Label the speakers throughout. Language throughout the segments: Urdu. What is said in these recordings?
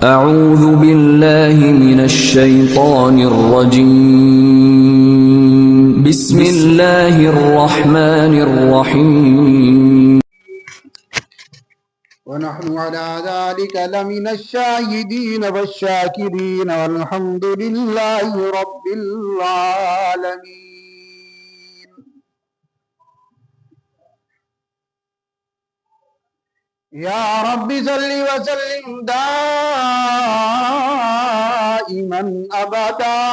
Speaker 1: اعوذ باللہ من الشیطان الرجیم بسم اللہ الرحمن الرحیم
Speaker 2: ونحن على ذلك لمن الشاهدين والشاكرين والحمد لله رب العالمين. يا رب صل وسلم دائما أبدا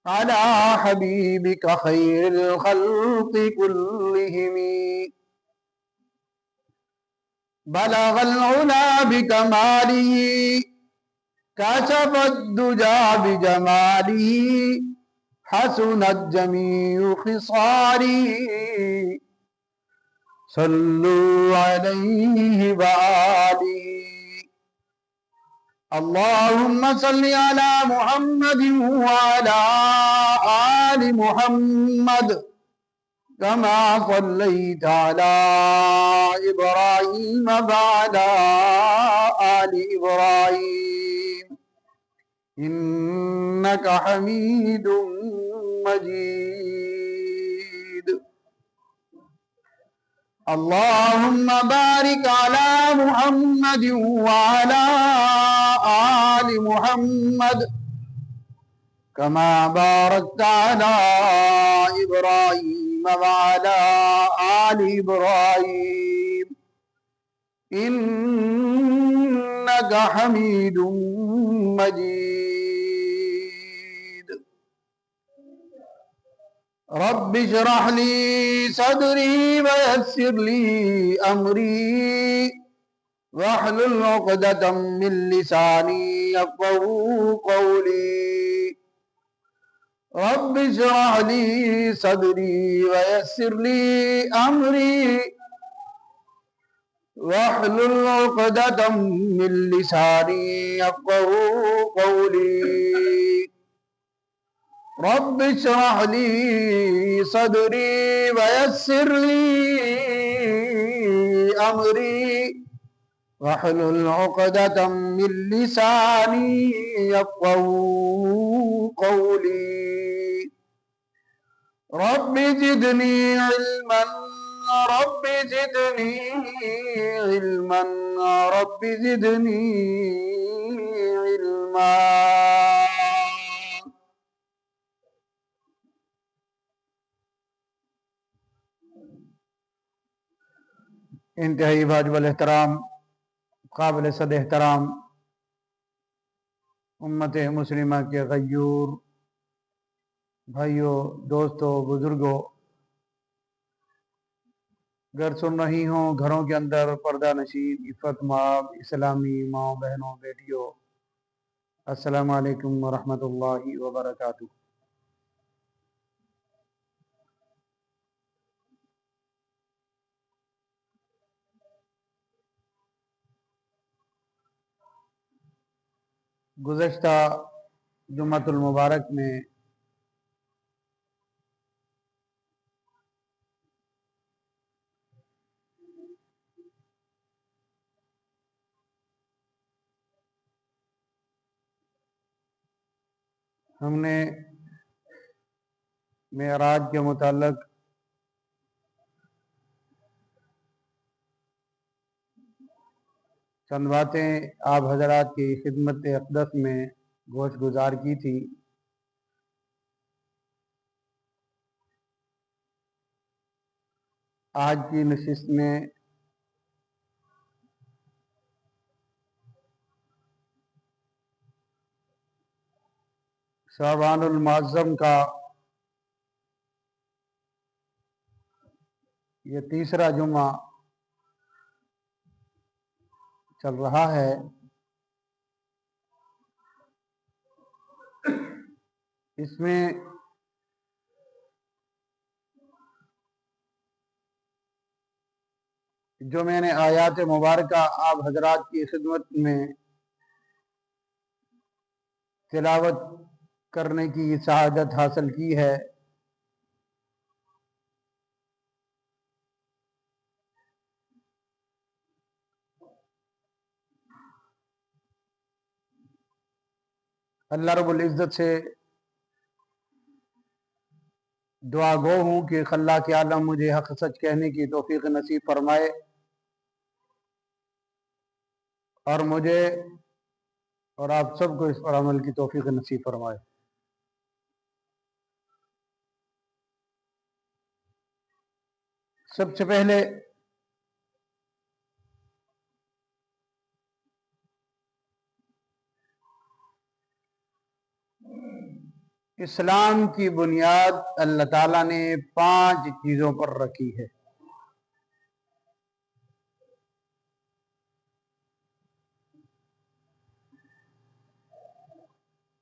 Speaker 2: على حبيبك خير الخلق كلهم. بلغ العلا بكماله كشف الدجى بجماله حسنت جميع خصاله صلوا عليه وآله. اللهم صل على محمد وعلى آل محمد كما صليت على إبراهيم وعلى آل إبراهيم إنك حميد مجيد. اللهم بارك على محمد وعلى آل محمد كما باركت على إبراهيم وعلى آل إبراهيم إنك حميد مجيد. رب اشرح لي صدري ويسر لي أمري واحلل عقدة من لساني يفقهوا قولي. رب اشرح لي صدري ويسر لي أمري واحلل عقدة من لساني يفقهوا قولي. رب اشرح لي صدري ويسر لي أمري واحلل عقدة من لساني يفقهوا قولي. رب زدني علما رب زدني علما رب زدني علما. انتہائی واجب الاحترام قابل صد احترام امت مسلمہ کے غیور بھائیوں، دوستوں، بزرگوں، اگر سن رہی ہوں گھروں کے اندر پردہ نشین عفت مآب اسلامی ماؤں بہنوں بیٹیوں، السلام علیکم ورحمۃ اللہ وبرکاتہ. گزشتہ جمعۃ المبارک میں ہم نے معراج کے متعلق چند باتیں آپ حضرات کی خدمت اقدس میں گوش گزار کی تھی. آج کی نشست میں شعبان المعظم کا یہ تیسرا جمعہ چل رہا ہے. اس میں جو میں نے آیات مبارکہ آپ حضرات کی خدمت میں تلاوت کرنے کی سعادت حاصل کی ہے، اللہ رب العزت سے دعا گو ہوں کہ اللہ کے عالم مجھے حق سچ کہنے کی توفیق نصیب فرمائے اور مجھے اور آپ سب کو اس پر عمل کی توفیق نصیب فرمائے۔ سب سے پہلے اسلام کی بنیاد اللہ تعالیٰ نے 5 چیزوں پر رکھی ہے۔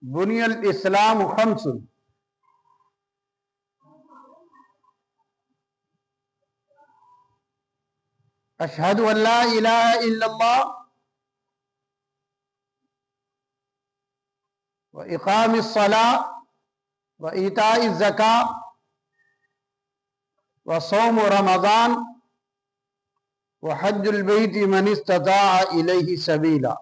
Speaker 2: بنی الاسلام خمس، اشہد ان لا الہ الا اللہ واقام الصلاۃ وایتاء الزکاۃ وصوم رمضان وحج البیت من استطاع الیہ سبیلا۔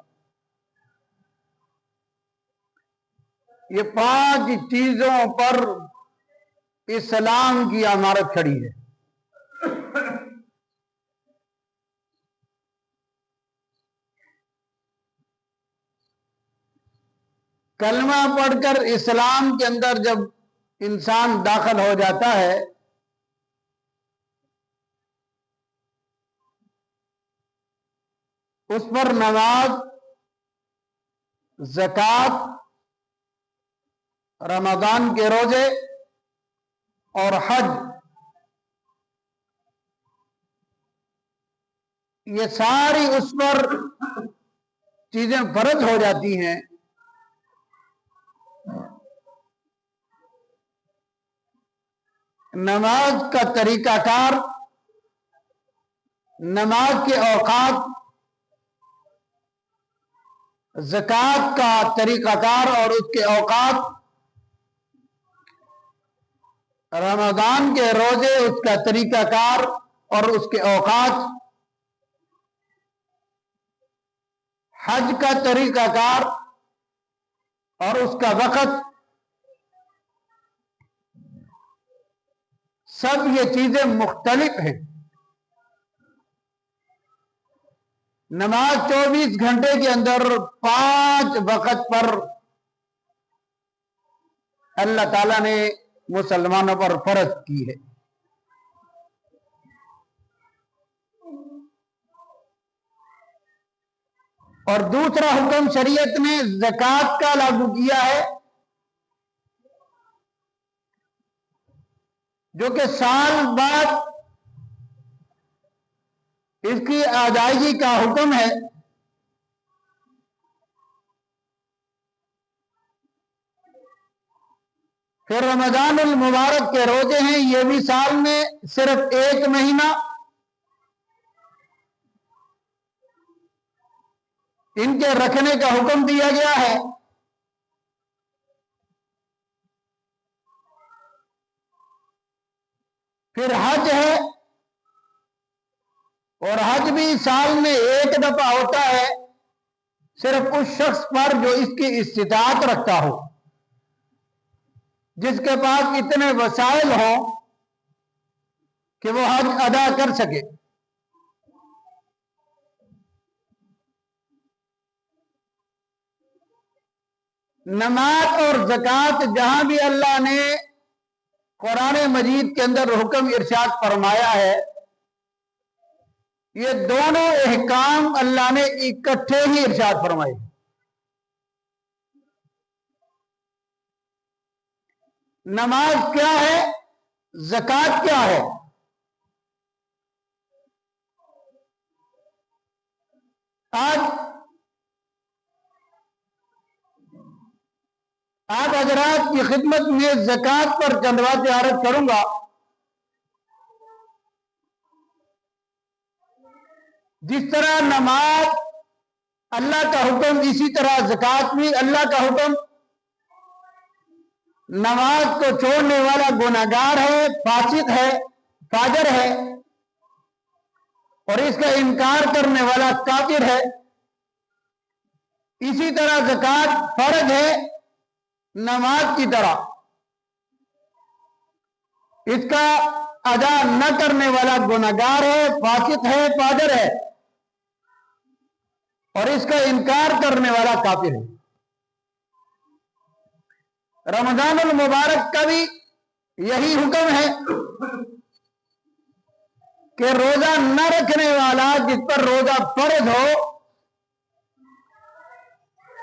Speaker 2: یہ 5 چیزوں پر اسلام کی عمارت کھڑی ہے۔ کلمہ پڑھ کر اسلام کے اندر جب انسان داخل ہو جاتا ہے اس پر نماز، زکوٰۃ، رمضان کے روزے اور حج، یہ ساری اس پر چیزیں فرض ہو جاتی ہیں۔ نماز کا طریقہ کار، نماز کے اوقات، زکوٰۃ کا طریقہ کار اور اس کے اوقات، رمضان کے روزے اس کا طریقہ کار اور اس کے اوقات، حج کا طریقہ کار اور اس کا وقت، سب یہ چیزیں مختلف ہیں۔ نماز 24 گھنٹے کے اندر 5 وقت پر اللہ تعالیٰ نے مسلمانوں پر فرض کی ہے۔ اور دوسرا حکم شریعت نے زکوٰۃ کا لاگو کیا ہے، جو کہ سال بعد اس کی ادائیگی کا حکم ہے۔ پھر رمضان المبارک کے روزے ہیں، یہ بھی سال میں صرف 1 مہینہ، ان کے رکھنے کا حکم دیا گیا ہے۔ پھر حج ہے، اور حج بھی سال میں 1 دفعہ ہوتا ہے، صرف اس شخص پر جو اس کی استطاعت رکھتا ہو، جس کے پاس اتنے وسائل ہوں کہ وہ حج ادا کر سکے۔ نماز اور زکوٰۃ جہاں بھی اللہ نے قرآن مجید کے اندر حکم ارشاد فرمایا ہے، یہ دونوں احکام اللہ نے اکٹھے ہی ارشاد فرمائے۔ نماز کیا ہے، زکوٰۃ کیا ہے؟ آج آپ حضرات کی خدمت میں زکوٰۃ پر چند باتیں عرض کروں گا۔ جس طرح نماز اللہ کا حکم، اسی طرح زکوٰۃ بھی اللہ کا حکم۔ نماز کو چھوڑنے والا گنہگار ہے، فاسق ہے، فاجر ہے، اور اس کا انکار کرنے والا کافر ہے۔ اسی طرح زکوٰۃ فرض ہے، نماز کی طرح اس کا ادا نہ کرنے والا گنہگار ہے، فاسق ہے، فاجر ہے، اور اس کا انکار کرنے والا کافر ہے۔ رمضان المبارک کا بھی یہی حکم ہے کہ روزہ نہ رکھنے والا جس پر روزہ فرض ہو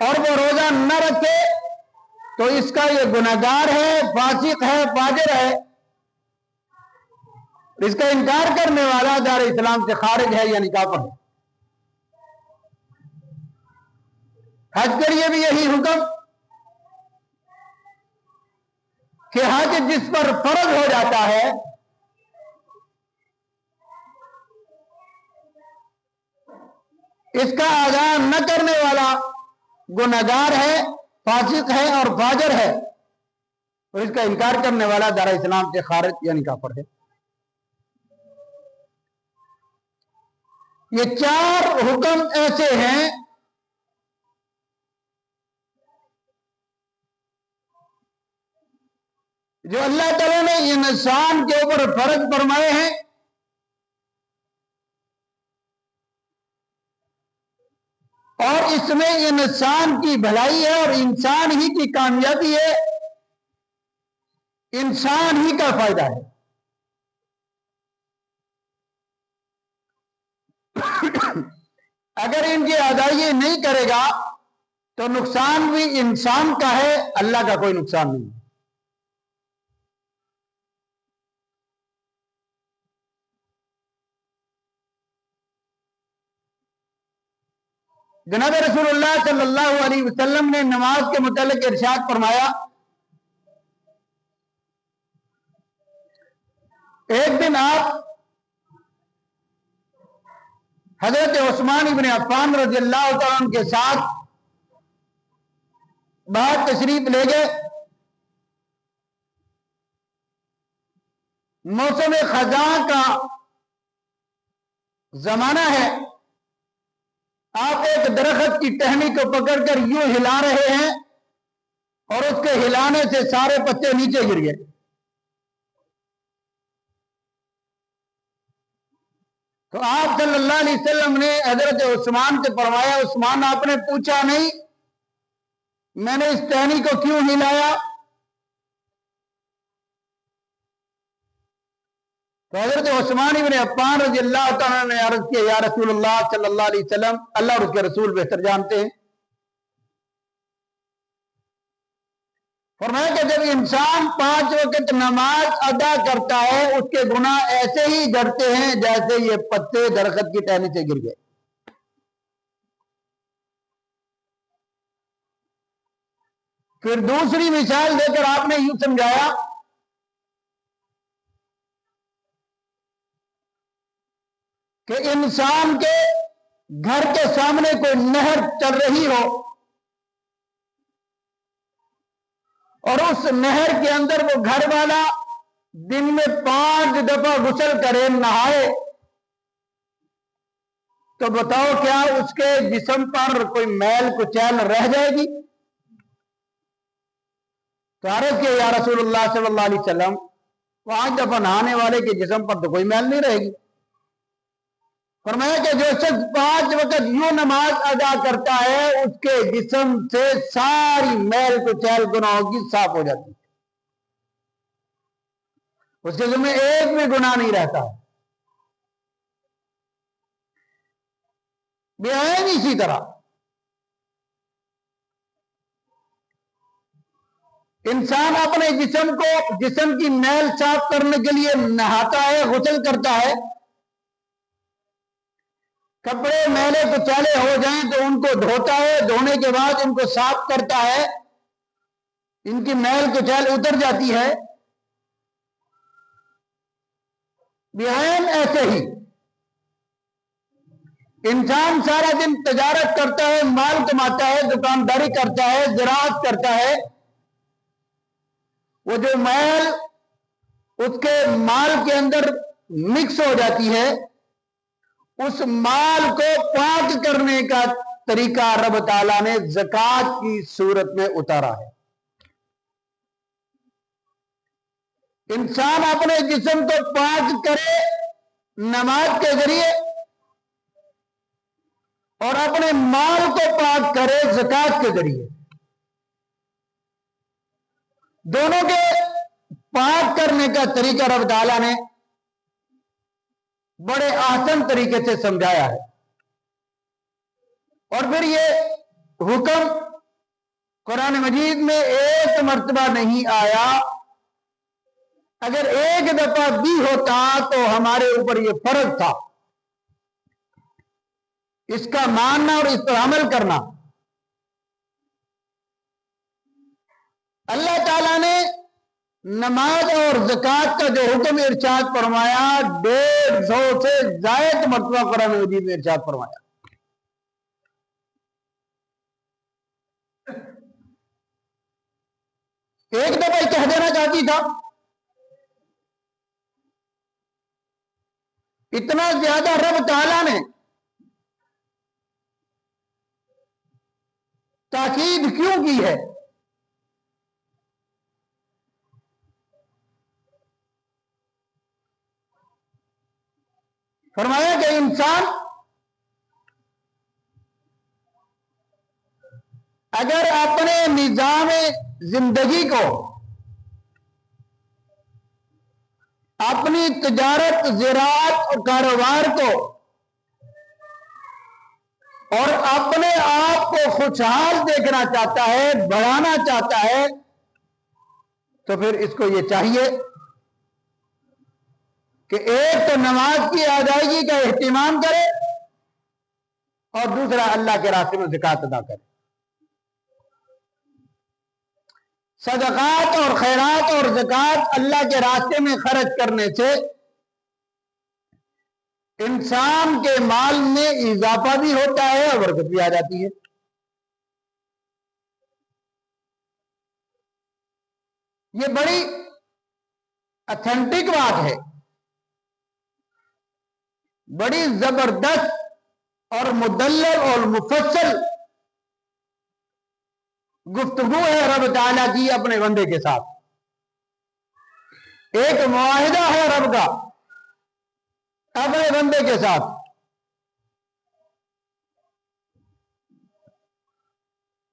Speaker 2: اور وہ روزہ نہ رکھے تو اس کا یہ گنہگار ہے، فاسق ہے، فاجر ہے، اس کا انکار کرنے والا دار اسلام سے خارج ہے، یعنی کافر ہے۔ حج کے لیے بھی یہی حکم کہ حج جس پر فرض ہو جاتا ہے اس کا ادا نہ کرنے والا گنہگار ہے، فاسق ہے اور فاجر ہے، اور اس کا انکار کرنے والا دار اسلام سے خارج یعنی کافر ہے۔ یہ چار حکم ایسے ہیں جو اللہ تعالیٰ نے انسان کے اوپر فرض فرمائے ہیں، اور اس میں انسان کی بھلائی ہے اور انسان ہی کی کامیابی ہے، انسان ہی کا فائدہ ہے۔ اگر ان کی ادائیگی نہیں کرے گا تو نقصان بھی انسان کا ہے، اللہ کا کوئی نقصان نہیں ہے۔ جناب رسول اللہ صلی اللہ علیہ وسلم نے نماز کے متعلق ارشاد فرمایا، ایک دن آپ حضرت عثمان ابن عفان رضی اللہ تعالیٰ عنہ کے ساتھ باہر تشریف لے گئے۔ موسم خزاں کا زمانہ ہے، آپ ایک درخت کی ٹہنی کو پکڑ کر یوں ہلا رہے ہیں اور اس کے ہلانے سے سارے پتے نیچے گر گئے۔ تو آپ صلی اللہ علیہ وسلم نے حضرت عثمان سے فرمایا، عثمان آپ نے پوچھا نہیں میں نے اس ٹہنی کو کیوں ہلایا؟ تو حضرت عثمان ابن عفان رضی اللہ تعالیٰ نے عرض کیا، یا رسول اللہ صلی اللہ علیہ وسلم، اللہ اور اس کے رسول بہتر جانتے ہیں۔ فرمایا کہ جب انسان 5 وقت نماز ادا کرتا ہے اس کے گناہ ایسے ہی جھڑتے ہیں جیسے یہ پتے درخت کی ٹہنی سے گر گئے۔ پھر دوسری مثال دے کر آپ نے یوں سمجھایا کہ انسان کے گھر کے سامنے کوئی نہر چل رہی ہو اور اس نہر کے اندر وہ گھر والا دن میں 5 دفعہ غسل کرے، نہائے، تو بتاؤ کیا اس کے جسم پر کوئی میل کچیل رہ جائے گی؟ تو عرض کیا، یا رسول اللہ صلی اللہ علیہ وسلم، 5 دفعہ نہانے والے کے جسم پر تو کوئی میل نہیں رہے گی۔ فرمایا کہ جو شخص 5 وقت یوں نماز ادا کرتا ہے اس کے جسم سے ساری میل کچیل گناہوں کی صاف ہو جاتی ہے، اس کے ذمہ ایک بھی گناہ نہیں رہتا ہے۔ بے اسی طرح انسان اپنے جسم کی میل صاف کرنے کے لیے نہاتا ہے، غسل کرتا ہے، کپڑے میلے کچیلے ہو جائیں تو ان کو دھوتا ہے، دھونے کے بعد ان کو صاف کرتا ہے، ان کی میل کچیل اتر جاتی ہے۔ بہن ایسے ہی انسان سارا دن تجارت کرتا ہے، مال کماتا ہے، دکانداری کرتا ہے، زراعت کرتا ہے، وہ جو میل اس کے مال کے اندر مکس ہو جاتی ہے، اس مال کو پاک کرنے کا طریقہ رب تعالیٰ نے زکوٰۃ کی صورت میں اتارا ہے۔ انسان اپنے جسم کو پاک کرے نماز کے ذریعے اور اپنے مال کو پاک کرے زکات کے ذریعے. دونوں کے پاک کرنے کا طریقہ رب تعالیٰ نے بڑے آسان طریقے سے سمجھایا ہے. اور پھر یہ حکم قرآن مجید میں ایک مرتبہ نہیں آیا. اگر ایک دفعہ بھی ہوتا تو ہمارے اوپر یہ فرض تھا اس کا ماننا اور اس پر عمل کرنا. اللہ تعالیٰ نے نماز اور زکات کا جو حکم ارشاد فرمایا 150 سے زائد مرتبہ قرآن مجید میں ارشاد فرمایا. ایک دفعہ کہہ دینا چاہتی تھا. اتنا زیادہ رب تعالیٰ نے تاکید کیوں کی ہے؟ فرمایا کہ انسان اگر اپنے نظام زندگی کو اپنی تجارت زراعت اور کاروبار کو اور اپنے آپ کو خوشحال دیکھنا چاہتا ہے بڑھانا چاہتا ہے تو پھر اس کو یہ چاہیے کہ ایک تو نماز کی ادائیگی کا اہتمام کرے اور دوسرا اللہ کے راستے میں زکات ادا کرے. صدقات اور خیرات اور زکات اللہ کے راستے میں خرچ کرنے سے انسان کے مال میں اضافہ بھی ہوتا ہے اور برکت بھی آ جاتی ہے. یہ بڑی اتھینٹک بات ہے, بڑی زبردست اور مدلل اور مفصل گفتگو ہے رب تعالیٰ کی اپنے بندے کے ساتھ. ایک معاہدہ ہے رب کا اپنے بندے کے ساتھ.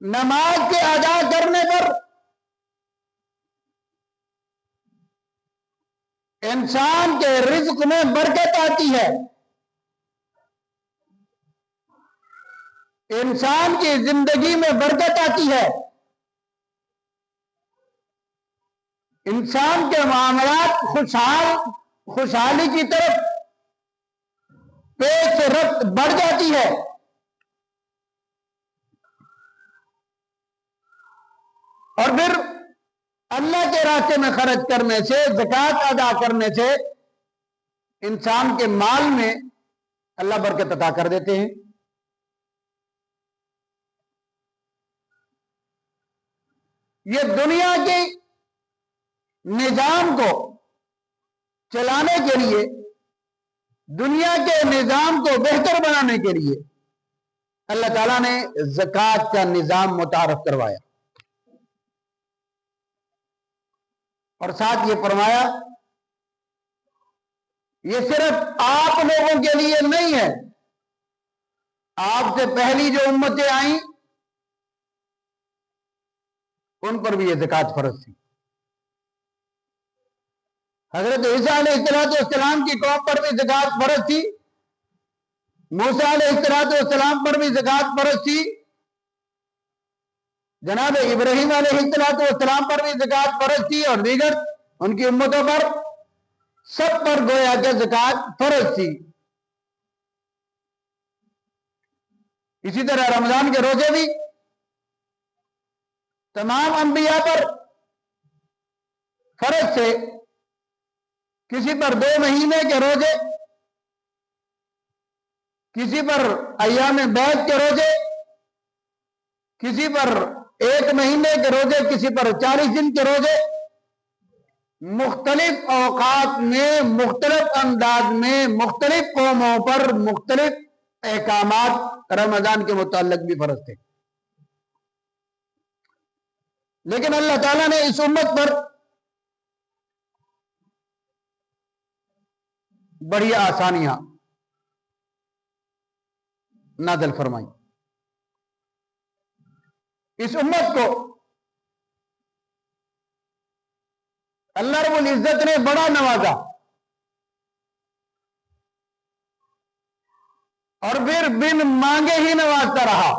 Speaker 2: نماز کے ادا کرنے پر انسان کے رزق میں برکت آتی ہے, انسان کی زندگی میں برکت آتی ہے, انسان کے معاملات خوشحالی کی طرف پیش رفت بڑھ جاتی ہے. اور پھر اللہ کے راستے میں خرچ کرنے سے زکات ادا کرنے سے انسان کے مال میں اللہ برکت عطا کر دیتے ہیں. یہ دنیا کے نظام کو چلانے کے لیے, دنیا کے نظام کو بہتر بنانے کے لیے اللہ تعالیٰ نے زکات کا نظام متعارف کروایا اور ساتھ یہ فرمایا یہ صرف آپ لوگوں کے لیے نہیں ہے, آپ سے پہلی جو امتیں آئیں ان پر بھی یہ زکات فرض تھی. حضرت عیسیٰ علیہ السلام کی قوم پر بھی زکات فرض تھی, موسیٰ علیہ السلام پر بھی زکات فرض تھی, جناب ابراہیم علیہ السلام پر بھی زکات فرض تھی اور دیگر ان کی امتوں پر سب پر گویا کہ زکات فرض تھی. اسی طرح رمضان کے روزے بھی تمام انبیاء پر فرض تھے, کسی پر 2 مہینے کے روزے, کسی پر ایام بیعت کے روزے, کسی پر 1 مہینے کے روزے, کسی پر 40 دن کے روزے, مختلف اوقات میں مختلف انداز میں مختلف قوموں پر مختلف احکامات رمضان کے متعلق بھی فرض تھے. لیکن اللہ تعالیٰ نے اس امت پر بڑی آسانیاں نازل فرمائی. اس امت کو اللہ رب العزت نے بڑا نوازا اور پھر بن مانگے ہی نوازتا رہا.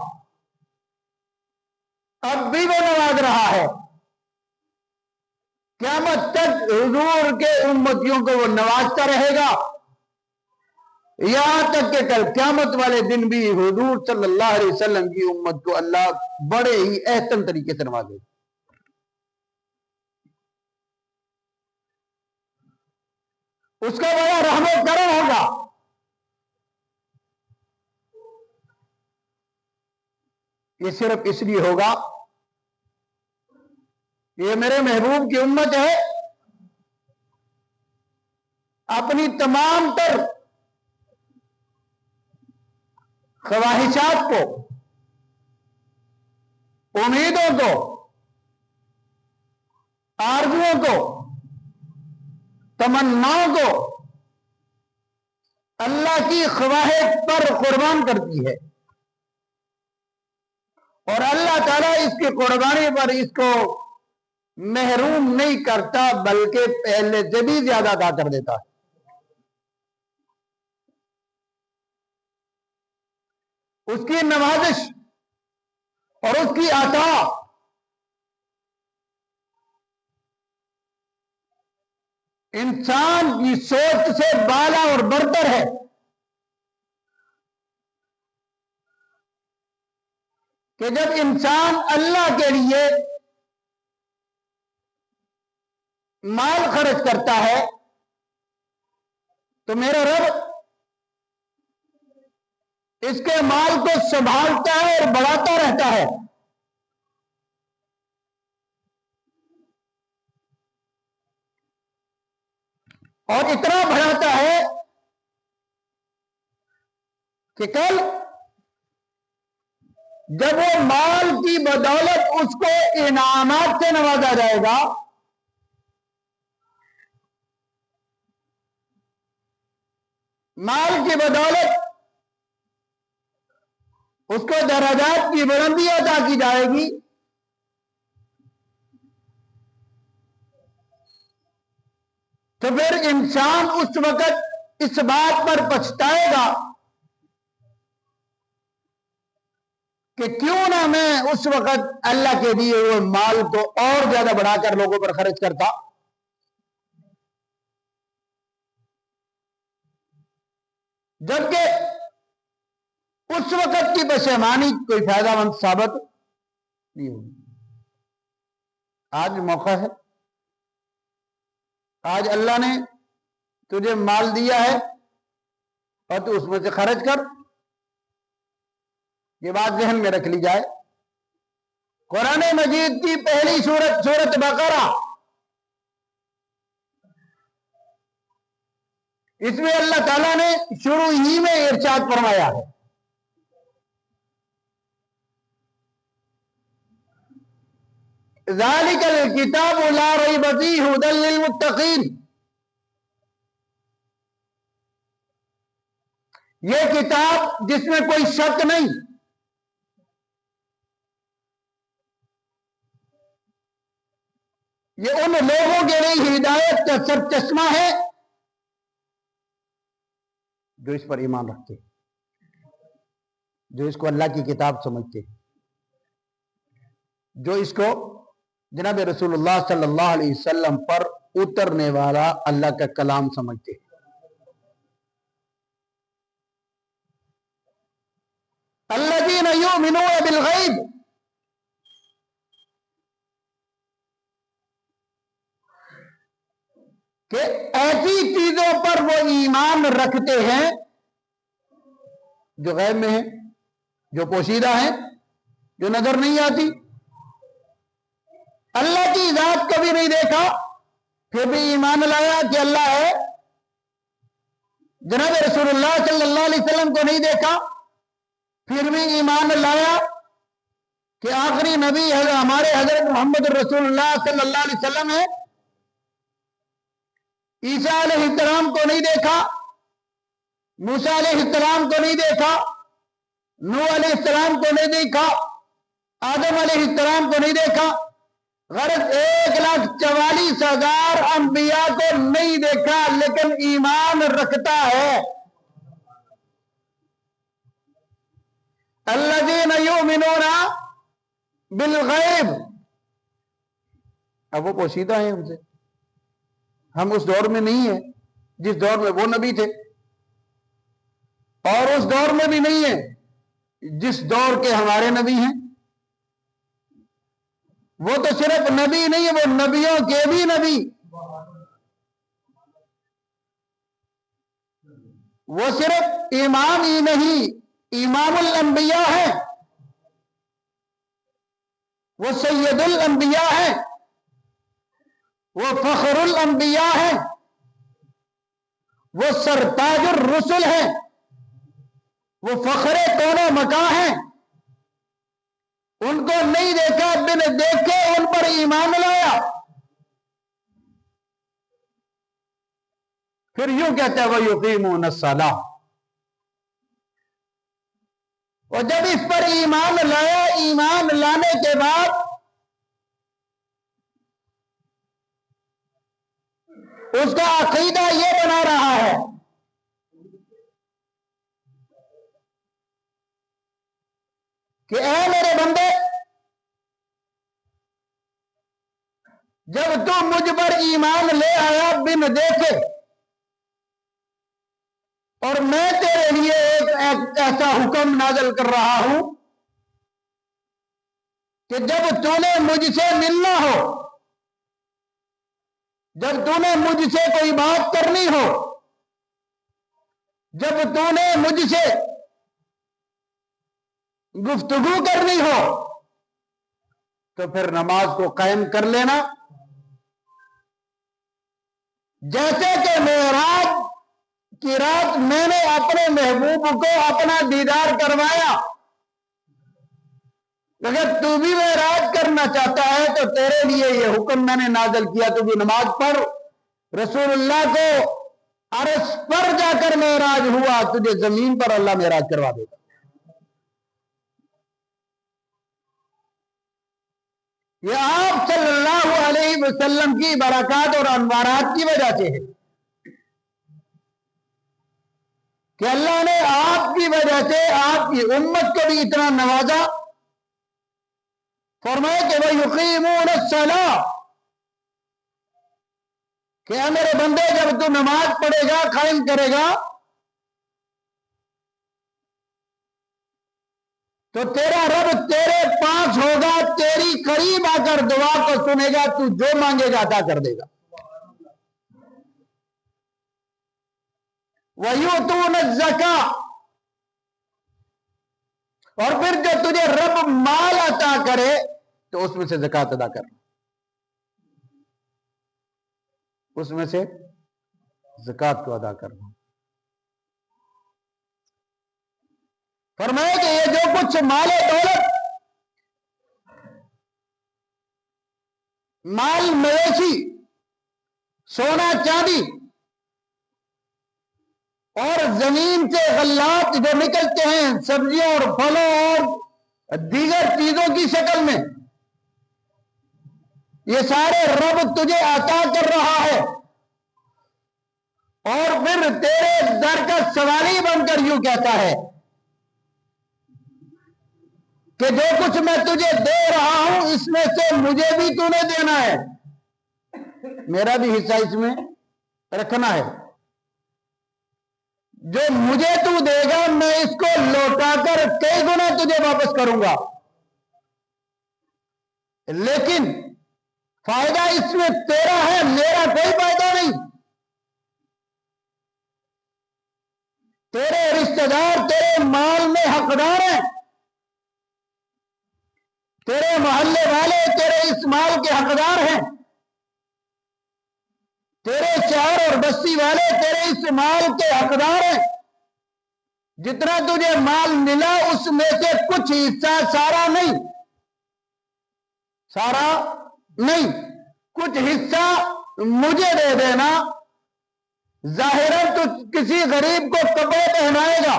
Speaker 2: اب بھی وہ نواز رہا ہے. قیامت تک حضور کے امتیوں کو وہ نوازتا رہے گا، یہاں تک کہ کل قیامت والے دن بھی حضور صلی اللہ علیہ وسلم کی امت کو اللہ بڑے ہی احسن طریقے سے نوازے گا. اس کا بڑا رحم و کرم ہوگا. یہ صرف اس لیے ہوگا یہ میرے محبوب کی امت ہے، اپنی تمام تر خواہشات کو، امیدوں کو، آرزوؤں کو، تمناؤں کو اللہ کی خواہش پر قربان کرتی ہے، اور اللہ تعالیٰ اس کی قربانی پر اس کو محروم نہیں کرتا بلکہ پہلے سے بھی زیادہ عطا کر دیتا ہے. اس کی نوازش اور اس کی عطا انسان کی سوچ سے بالا اور برتر ہے. کہ جب انسان اللہ کے لیے مال خرچ کرتا ہے تو میرا رب اس کے مال کو سنبھالتا ہے اور بڑھاتا رہتا ہے. اور اتنا بڑھاتا ہے کہ کل جب وہ مال کی بدولت اس کو انعامات سے نوازا جائے گا، مال کی بدولت اس کو درجات کی بلندی عطا کی جائے گی، تو پھر انسان اس وقت اس بات پر پچھتائے گا کہ کیوں نہ میں اس وقت اللہ کے دیے ہوئے مال کو اور زیادہ بڑھا کر لوگوں پر خرچ کرتا. جبکہ اس وقت کی پشیمانی کوئی فائدہ مند ثابت نہیں ہوگی. آج موقع ہے، آج اللہ نے تجھے مال دیا ہے اور تو اس میں سے خرچ کر. یہ بات ذہن میں رکھ لی جائے. قرآن مجید کی پہلی سورت بقرہ، اس میں اللہ تعالیٰ نے شروع ہی میں ارشاد فرمایا ہے ذالک الکتاب لا ریب فیہ ھدی للمتقین. یہ کتاب جس میں کوئی شک نہیں، یہ ان لوگوں کے لیے ہدایت کا سر چشمہ ہے جو اس پر ایمان رکھتے، جو اس کو اللہ کی کتاب سمجھتے، جو اس کو جناب رسول اللہ صلی اللہ علیہ وسلم پر اترنے والا اللہ کا کلام سمجھتے. الذین یؤمنون بالغیب، کہ ایسی چیزوں پر وہ ایمان رکھتے ہیں جو غیب میں ہیں، جو پوشیدہ ہیں، جو نظر نہیں آتی. اللہ کی ذات کو بھی نہیں دیکھا پھر بھی ایمان لایا کہ اللہ ہے. جناب رسول اللہ صلی اللہ علیہ وسلم کو نہیں دیکھا پھر بھی ایمان لایا کہ آخری نبی ہمارے حضرت محمد رسول اللہ صلی اللہ علیہ وسلم ہے. عیسیٰ علیہ السلام کو نہیں دیکھا موسیٰ علیہ السلام کو نہیں دیکھا، نوح علیہ السلام کو نہیں دیکھا، آدم علیہ السلام کو نہیں دیکھا، غرض 1,44,000 انبیاء کو نہیں دیکھا، لیکن ایمان رکھتا ہے۔ الذین یؤمنون بالغیب، اب وہ پوشیدہ ہیں ہم سے، ہم اس دور میں نہیں ہیں جس دور میں وہ نبی تھے، اور اس دور میں بھی نہیں ہیں جس دور کے ہمارے نبی ہیں۔ وہ تو صرف نبی نہیں ہے، وہ نبیوں کے بھی نبی، وہ صرف امام ہی نہیں، امام الانبیاء ہے، وہ سید الانبیاء ہے، وہ فخر الانبیاء ہے، وہ سرتاج الرسل ہے، وہ فخر کون و مکان ہیں۔ ان کو نہیں دیکھا، بن دیکھے ان پر ایمان لایا۔ پھر یوں کہتا ہے وَيُقِيمُونَ الصَّلَاةَ، اور جب اس پر ایمان لایا، ایمان لانے کے بعد اس کا عقیدہ یہ بنا رہا ہے کہ اے میرے بندے، جب تو مجھ پر ایمان لے آیا بن دیکھے، اور میں تیرے لیے ایک ایسا حکم نازل کر رہا ہوں کہ جب تو نے مجھ سے ملنا ہو، جب تو نے مجھ سے کوئی بات کرنی ہو، جب تو نے مجھ سے گفتگو کرنی ہو، تو پھر نماز کو قائم کر لینا۔ جیسے کہ معراج کی رات میں نے اپنے محبوب کو اپنا دیدار کروایا، اگر تو بھی معراج کرنا چاہتا ہے تو تیرے لیے یہ حکم میں نے نازل کیا، تو بھی نماز پڑھ۔ رسول اللہ کو عرش پر جا کر معراج ہوا، تجھے زمین پر اللہ معراج کروا دے گا۔ یہ آپ صلی اللہ علیہ وسلم کی برکات اور انوارات کی وجہ سے ہے کہ اللہ نے آپ کی وجہ سے آپ کی امت کو بھی اتنا نوازا۔ فرمائے کہ وَيُقِيمُونَ الصَّلَاةَ، کہ اے میرے بندے، جب تو نماز پڑھے گا، قائم کرے گا، تو تیرا رب تیرے پاس ہوگا، تیری قریب آ کر دعا کو سنے گا، تو جو مانگے گا عطا کر دے گا۔ وَيُؤْتُونَ الزَّكَاةَ، اور پھر جو تجھے رب مال عطا کرے تو اس میں سے زکوٰۃ ادا کرنا، اس میں سے زکوٰۃ کو ادا کرنا۔ فرمائے کہ یہ جو کچھ مال دولت، مال مویشی، سونا چاندی اور زمین سے غلات جو نکلتے ہیں، سبزیوں اور پھلوں اور دیگر چیزوں کی شکل میں، یہ سارے رب تجھے عطا کر رہا ہے، اور پھر تیرے در کا سوالی بن کر یوں کہتا ہے کہ جو کچھ میں تجھے دے رہا ہوں اس میں سے مجھے بھی تو نے دینا ہے، میرا بھی حصہ اس میں رکھنا ہے۔ جو مجھے تو دے گا میں اس کو لوٹا کر کئی گنا تجھے واپس کروں گا، لیکن فائدہ اس میں تیرا ہے، میرا کوئی فائدہ نہیں۔ تیرے رشتہ دار تیرے مال میں حقدار ہیں، تیرے محلے والے تیرے اس مال کے حقدار ہیں، تیرے شہر اور بستی والے تیرے اس مال کے حقدار ہیں۔ جتنا تجھے مال ملا اس میں سے کچھ حصہ، سارا نہیں، سارا نہیں، کچھ حصہ مجھے دے دینا، ظاہراً تو کسی غریب کو کپڑے پہنائے گا،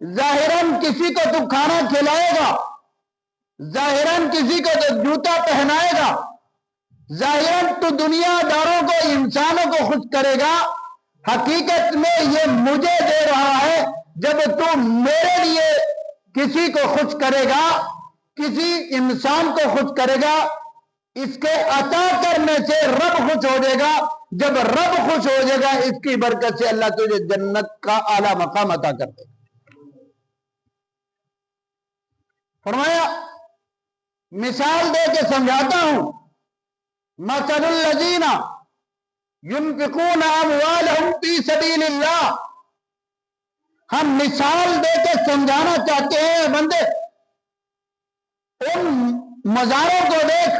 Speaker 2: ظاہراً کسی کو تو کھانا کھلائے گا، ظاہراً کسی کو تو جوتا پہنائے گا، ظاہراً تو دنیا داروں کو، انسانوں کو خوش کرے گا، حقیقت میں یہ مجھے دے رہا ہے۔ جب تو میرے لیے کسی کو خوش کرے گا، کسی انسان کو خوش کرے گا، اس کے عطا کرنے سے رب خوش ہو جائے گا۔ جب رب خوش ہو جائے گا، اس کی برکت سے اللہ تجھے جنت کا اعلیٰ مقام عطا کر دے گا۔ فرمایا مثال دے کے سمجھاتا ہوں، مثل الذین ينفقون اموالهم فی سبیل اللہ، ہم مثال دے کے سمجھانا چاہتے ہیں بندے، ان مزاروں کو دیکھ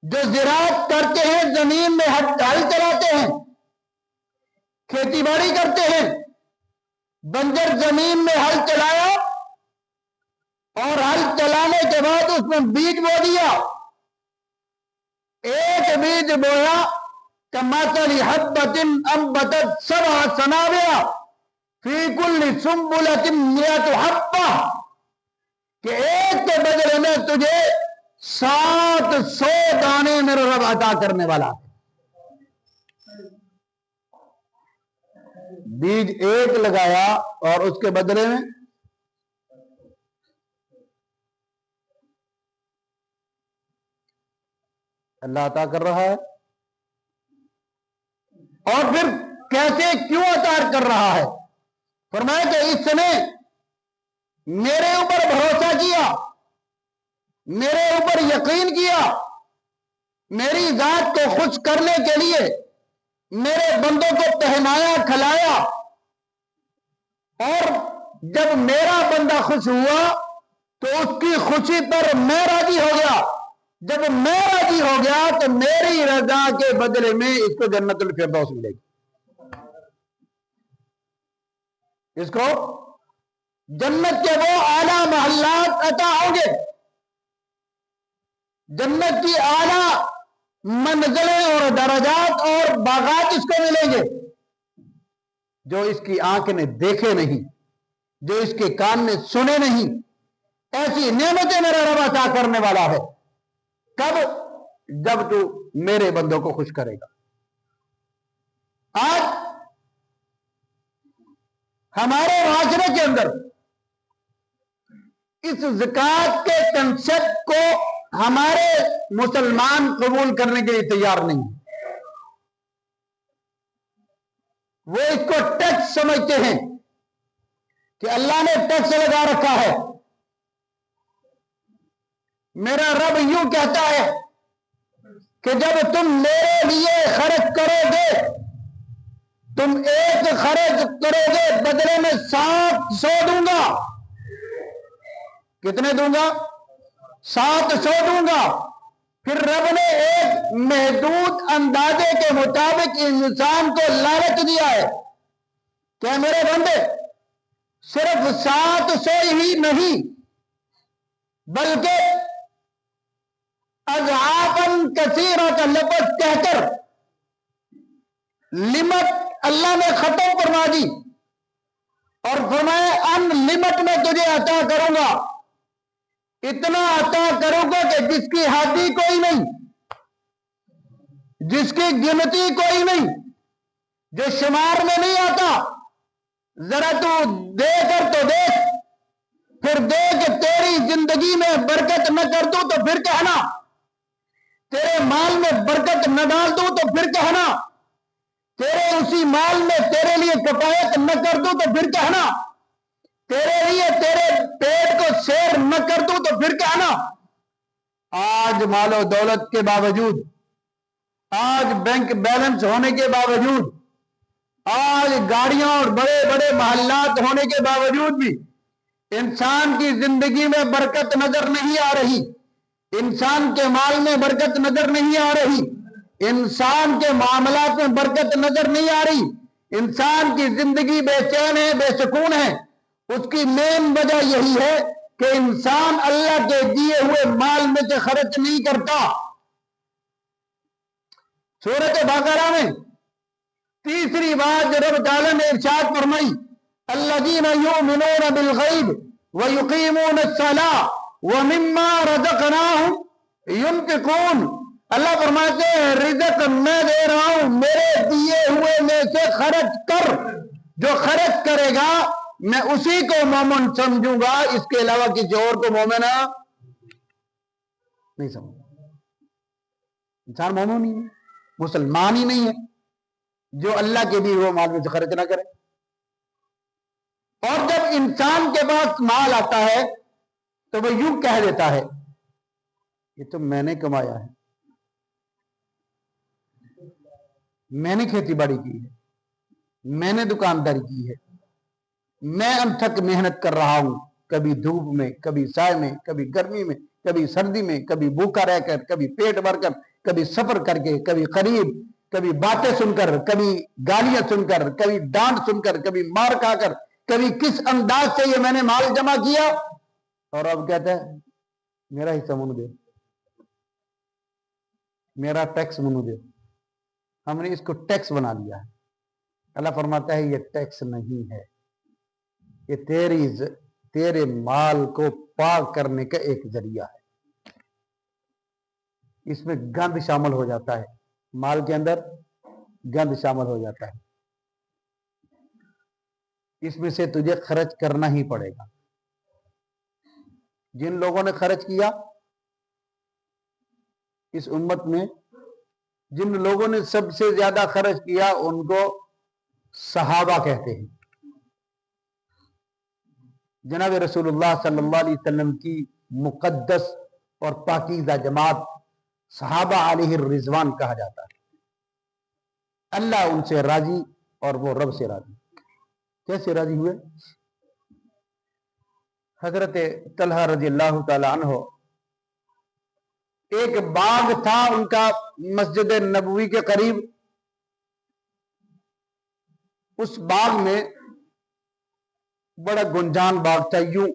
Speaker 2: جو زراعت کرتے ہیں، زمین میں ہل چلاتے ہیں، کھیتی باڑی کرتے ہیں، بنجر زمین میں ہل چلایا اور ہل چلانے کے بعد اس میں بیج بو دیا، ایک بیج بویا کمثل حبۃ انبتت سبع سنابل فی کل سنبلۃ مئۃ حبۃ، کہ ایک کے بدلے میں تجھے 700 دانے میرے رب عطا کرنے والا۔ بیج ایک لگایا اور اس کے بدلے میں اللہ عطا کر رہا ہے۔ اور پھر کیسے کیوں عطا کر رہا ہے؟ فرمایا کہ اس نے میرے اوپر بھروسہ کیا، میرے اوپر یقین کیا، میری ذات کو خوش کرنے کے لیے میرے بندوں کو پہنایا کھلایا، اور جب میرا بندہ خوش ہوا تو اس کی خوشی پر میں راضی ہو گیا، جب میں راضی ہو گیا تو میری رضا کے بدلے میں اس کو جنت الفردوس ملے گی، اس کو جنت کے وہ اعلیٰ محلات عطا ہوں گے، جنت کی اعلیٰ منزلیں اور درجات اور باغات اس کو ملیں گے، جو اس کی آنکھ نے دیکھے نہیں، جو اس کے کان نے سنے نہیں۔ ایسی نعمتیں میرا رب عطا کرنے والا ہے۔ کب؟ جب تو میرے بندوں کو خوش کرے گا۔ آج ہمارے معاشرے کے اندر اس زکوٰۃ کے کنسپٹ کو ہمارے مسلمان قبول کرنے کے لیے تیار نہیں، وہ اس کو ٹیکس سمجھتے ہیں کہ اللہ نے ٹیکس لگا رکھا ہے۔ میرا رب یوں کہتا ہے کہ جب تم میرے لیے خرچ کرو گے، تم ایک خرچ کرو گے بدلے میں 700 دوں گا۔ کتنے دوں گا؟ 700 دوں گا۔ پھر رب نے ایک محدود اندازے کے مطابق انسان کو لالچ دیا ہے کہ میرے بندے صرف 700 ہی نہیں بلکہ اضعافاً کثیرہ کا لفظ کہہ کر لمٹ اللہ نے ختم فرما دی اور فرمایا ان لمٹ میں تجھے عطا کروں گا، اتنا عطا کروں گا کہ جس کی حادی کوئی نہیں، جس کی گنتی کوئی نہیں، جو شمار میں نہیں آتا۔ ذرا تو دے کر تو دیکھ، پھر دیکھ تیری زندگی میں برکت نہ کر دوں تو پھر کہنا، تیرے مال میں برکت نہ ڈال دوں تو پھر کہنا، تیرے اسی مال میں تیرے لیے کفایت نہ کر دوں تو پھر کہنا، تیرے لیے تیرے پیٹ کو سیر نہ کر دوں تو پھر کہنا۔ آج مال و دولت کے باوجود، آج بینک بیلنس ہونے کے باوجود، آج گاڑیاں اور بڑے بڑے محلات ہونے کے باوجود بھی انسان کی زندگی میں برکت نظر نہیں آ رہی، انسان کے مال میں برکت نظر نہیں آ رہی، انسان کے معاملات میں برکت نظر نہیں آ رہی، انسان کی زندگی بے چین ہے، بے سکون ہے۔ اس کی مین وجہ یہی ہے کہ انسان اللہ کے دیے ہوئے مال میں سے خرچ نہیں کرتا۔ سورۃ بقرہ میں تیسری بات جو رب تعالیٰ نے ارشاد فرمائی الذین یؤمنون بالغیب ویقیمون الصلاۃ ومما رزقناہم ينفقون. اللہ فرماتے ہیں رزق میں دے رہا ہوں، میرے دیے ہوئے میں سے خرچ کر. جو خرچ کرے گا میں اسی کو مومن سمجھوں گا، اس کے علاوہ کسی اور کو مومن نہیں سمجھوں. انسان مومن نہیں ہے، مسلمان ہی نہیں ہے جو اللہ کے دیے ہوئے مال میں سے خرچ نہ کرے. اور جب انسان کے پاس مال آتا ہے تو وہ یوں کہہ دیتا ہے یہ تو میں نے کمایا ہے، میں نے کھیتی باڑی کی ہے، میں نے دکانداری کی ہے، میں انتھک محنت کر رہا ہوں، کبھی دھوپ میں، کبھی سائے میں، کبھی گرمی میں، کبھی سردی میں، کبھی بھوکا رہ کر، کبھی پیٹ بھر کر، کبھی سفر کر کے، کبھی قریب، کبھی باتیں سن کر، کبھی گالیاں سن کر، کبھی ڈانٹ سن کر، کبھی مار کھا کر، کبھی کس انداز سے یہ میں نے مال جمع کیا. اور اب کہتا ہے میرا حصہ منو دے، میرا ٹیکس منو دے. ہم نے اس کو ٹیکس بنا لیا ہے. اللہ فرماتا ہے یہ ٹیکس نہیں ہے، یہ تیرے مال کو پاک کرنے کا ایک ذریعہ ہے. اس میں گند شامل ہو جاتا ہے، مال کے اندر گند شامل ہو جاتا ہے، اس میں سے تجھے خرچ کرنا ہی پڑے گا. جن لوگوں نے خرچ کیا اس امت میں، جن لوگوں نے سب سے زیادہ خرچ کیا ان کو صحابہ کہتے ہیں. جناب رسول اللہ صلی اللہ علیہ وسلم کی مقدس اور پاکیزہ جماعت صحابہ علیہ الرضوان کہا جاتا ہے. اللہ ان سے راضی اور وہ رب سے راضی. کیسے راضی ہوئے؟ حضرت طلحہ رضی اللہ تعالی عنہ، ایک باغ تھا ان کا مسجد نبوی کے قریب. اس باغ میں بڑا گنجان باغ تھا، یوں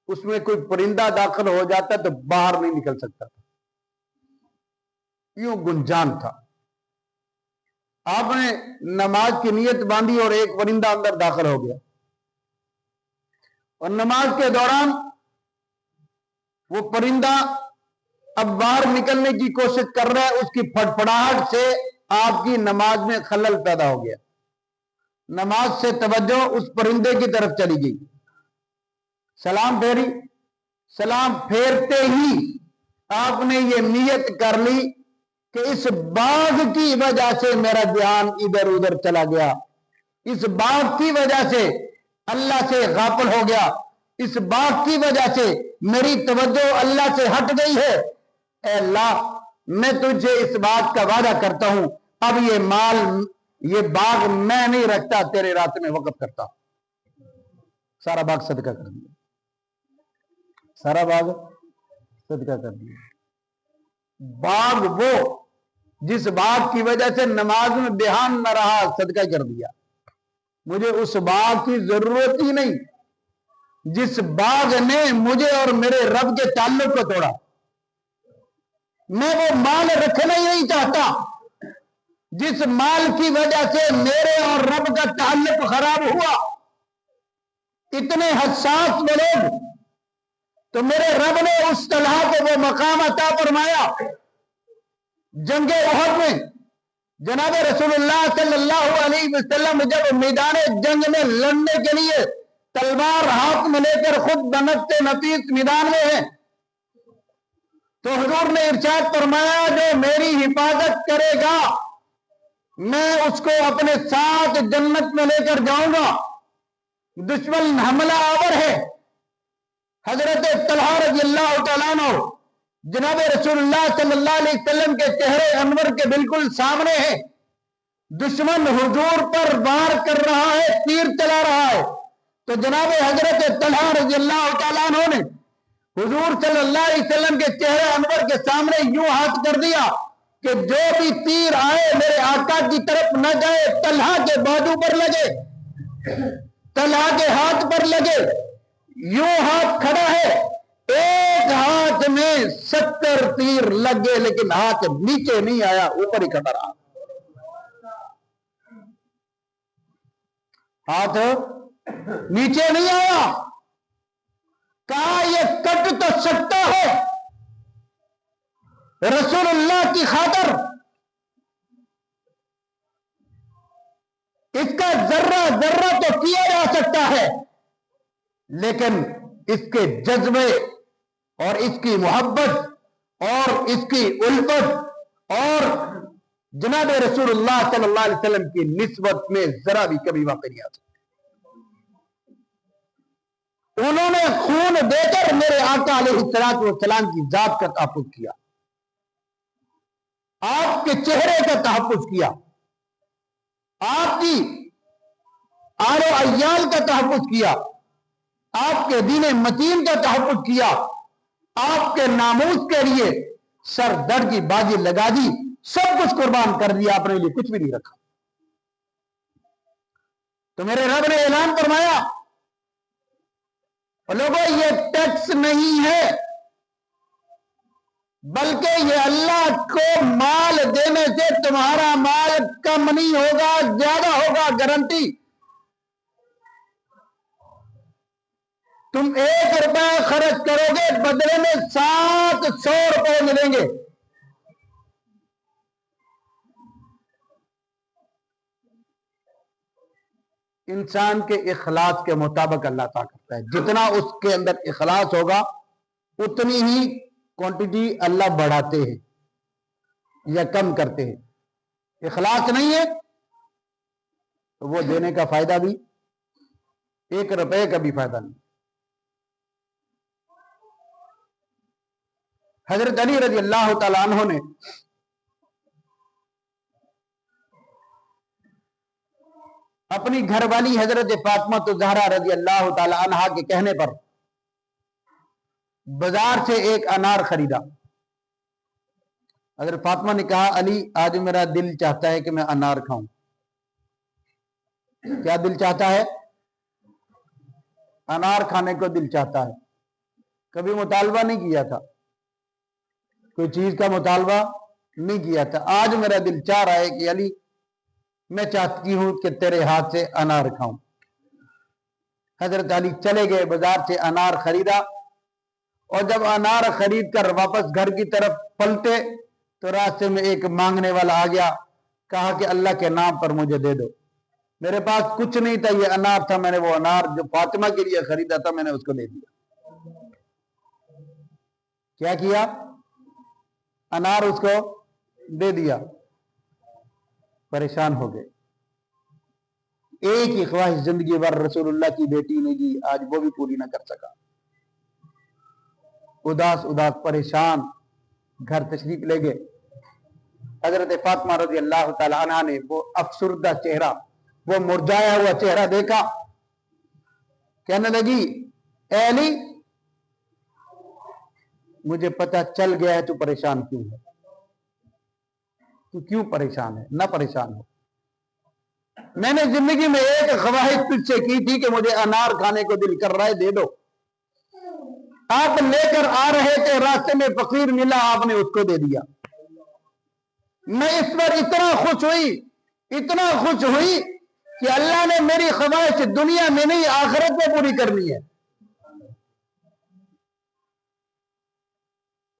Speaker 2: اس میں کوئی پرندہ داخل ہو جاتا تو باہر نہیں نکل سکتا تھا، یوں گنجان تھا. آپ نے نماز کی نیت باندھی اور ایک پرندہ اندر داخل ہو گیا، اور نماز کے دوران وہ پرندہ اب باہر نکلنے کی کوشش کر رہا ہے، اس کی پھڑپھڑاہٹ سے آپ کی نماز میں خلل پیدا ہو گیا. نماز سے توجہ اس پرندے کی طرف چلی گئی. سلام پھیری، سلام پھیرتے ہی آپ نے یہ نیت کر لی کہ اس باغ کی وجہ سے میرا دھیان ادھر ادھر چلا گیا، اس باغ کی وجہ سے اللہ سے غافل ہو گیا، اس باغ کی وجہ سے میری توجہ اللہ سے ہٹ گئی ہے. اے اللہ میں تجھے اس بات کا وعدہ کرتا ہوں اب یہ مال، یہ باغ میں نہیں رکھتا، تیرے راستے میں وقف کرتا. سارا باغ صدقہ کر دیا، سارا باغ صدقہ کر دیا. باغ وہ جس باغ کی وجہ سے نماز میں دھیان نہ رہا، صدقہ کر دیا. مجھے اس باغ کی ضرورت ہی نہیں جس باغ نے مجھے اور میرے رب کے تعلق کو توڑا. میں وہ مال رکھنا ہی نہیں چاہتا جس مال کی وجہ سے میرے اور رب کا تعلق خراب ہوا. اتنے حساس وہ لوگ، تو میرے رب نے اس طلحہ کو وہ مقام عطا فرمایا. جنگ احد میں جناب رسول اللہ صلی اللہ علیہ وسلم جب میدان جنگ میں لڑنے کے لیے تلوار ہاتھ میں لے کر خود بنفس نفیس میدان میں ہیں، تو حضور نے ارشاد فرمایا جو میری حفاظت کرے گا میں اس کو اپنے ساتھ جنت میں لے کر جاؤں گا. دشمن حملہ آور ہے. حضرت طلحہ رضی اللہ تعالیٰ عنہ جناب رسول اللہ صلی اللہ علیہ وسلم کے چہرے انور کے بالکل سامنے ہے. دشمن حضور پر وار کر رہا ہے، تیر چلا رہا ہے، تو جناب حضرت طلحہ رضی اللہ تعالیٰ عنہ نے حضور صلی اللہ علیہ وسلم کے چہرے انور کے سامنے یوں ہاتھ کر دیا کہ جو بھی تیر آئے میرے آقا کی طرف نہ جائے، طلحہ کے بازو پر لگے، طلحہ کے ہاتھ پر لگے. یوں ہاتھ کھڑا ہے، ایک ہاتھ میں 70 تیر لگ گئے لیکن ہاتھ نیچے نہیں آیا، اوپر ہی کھڑا رہا. ہاتھ نیچے نہیں آیا. کہا یہ کٹ تو سکتا ہے رسول اللہ کی خاطر, اس کا ذرہ ذرہ تو کیا جا سکتا ہے, لیکن اس کے جذبے اور اس کی محبت اور اس کی الفت اور جناب رسول اللہ صلی اللہ علیہ وسلم کی نسبت میں ذرا بھی کمی واقع نہیں آ سکتی. انہوں نے خون دے کر میرے آقا علیہ السلام کی ذات کا تحفظ کیا, آپ کے چہرے کا تحفظ کیا, آپ کی آل و عیال کا تحفظ کیا, آپ کے دین متین کا تحفظ کیا, آپ کے ناموس کے لیے سر دڑ کی بازی لگا دی, سب کچھ قربان کر دیا, اپنے لیے کچھ بھی نہیں رکھا. تو میرے رب نے اعلان فرمایا, لوگوں یہ ٹیکس نہیں ہے, بلکہ یہ اللہ کو مال دینے سے تمہارا مال کم نہیں ہوگا, زیادہ ہوگا, گارنٹی. تم 1 روپے خرچ کرو گے, بدلے میں 700 روپے ملیں گے. انسان کے اخلاص کے مطابق اللہ تعالیٰ کرتا ہے. جتنا اس کے اندر اخلاص ہوگا اتنی ہی کوانٹٹی اللہ بڑھاتے ہیں یا کم کرتے ہیں. اخلاص نہیں ہے تو وہ دینے کا فائدہ بھی 1 روپے کا بھی فائدہ نہیں. حضرت علی رضی اللہ تعالیٰ عنہ نے اپنی گھر والی حضرت فاطمہ الزہرا رضی اللہ تعالی عنہا کے کہنے پر بازار سے ایک انار خریدا. حضرت فاطمہ نے کہا, علی آج میرا دل چاہتا ہے کہ میں انار کھاؤں. کیا دل چاہتا ہے؟ انار کھانے کو دل چاہتا ہے. کبھی مطالبہ نہیں کیا تھا, کوئی چیز کا مطالبہ نہیں کیا تھا. آج میرا دل چاہ رہا ہے کہ علی میں چاہتی ہوں کہ تیرے ہاتھ سے انار کھاؤں. حضرت علی چلے گئے, بازار سے انار خریدا, اور جب انار خرید کر واپس گھر کی طرف پلٹے تو راستے میں ایک مانگنے والا آ گیا. کہا کہ اللہ کے نام پر مجھے دے دو. میرے پاس کچھ نہیں تھا, یہ انار تھا, میں نے وہ انار جو فاطمہ کے لیے خریدا تھا میں نے اس کو دے دیا. کیا کیا؟ انار اس کو دے دیا. پریشان ہو گئے. ایک ہی خواہش زندگی بھر رسول اللہ کی بیٹی نے دی, آج وہ بھی پوری نہ کر سکا. اداس اداس پریشان گھر تشریف لے گئے. حضرت فاطمہ رضی اللہ تعالی عنہا نے وہ افسردہ چہرہ, وہ مرجھایا ہوا چہرہ دیکھا. کہنے لگی, اے علی مجھے پتہ چل گیا ہے تو پریشان کیوں ہے, تو کیوں پریشان ہے؟ نہ پریشان ہو. میں نے زندگی میں ایک خواہش تجھ سے کی تھی کہ مجھے انار کھانے کو دل کر رہا ہے, دے دو. آپ لے کر آ رہے تھے, راستے میں فقیر ملا, آپ نے اس کو دے دیا. میں اس پر اتنا خوش ہوئی, اتنا خوش ہوئی کہ اللہ نے میری خواہش دنیا میں نہیں آخرت میں پوری کرنی ہے.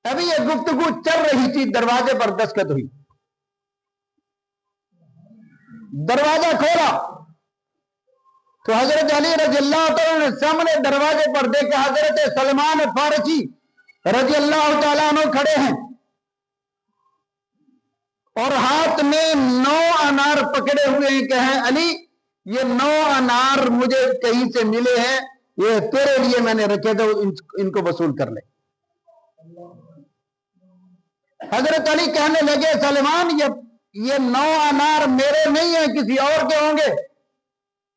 Speaker 2: ابھی یہ گفتگو چل رہی تھی, دروازے پر دستک ہوئی. دروازہ کھولا تو حضرت علی رضی اللہ تعالیٰ نے سامنے دروازے پر دیکھا حضرت سلمان فارسی رضی اللہ تعالیٰ عنہ کھڑے ہیں, اور ہاتھ میں 9 انار پکڑے ہوئے ہیں. کہیں علی یہ 9 انار مجھے کہیں سے ملے ہیں, یہ تیرے لیے میں نے رکھے تھے, ان کو وصول کر لے. حضرت علی کہنے لگے, سلمان یہ 9 انار میرے نہیں ہیں, کسی اور کے ہوں گے.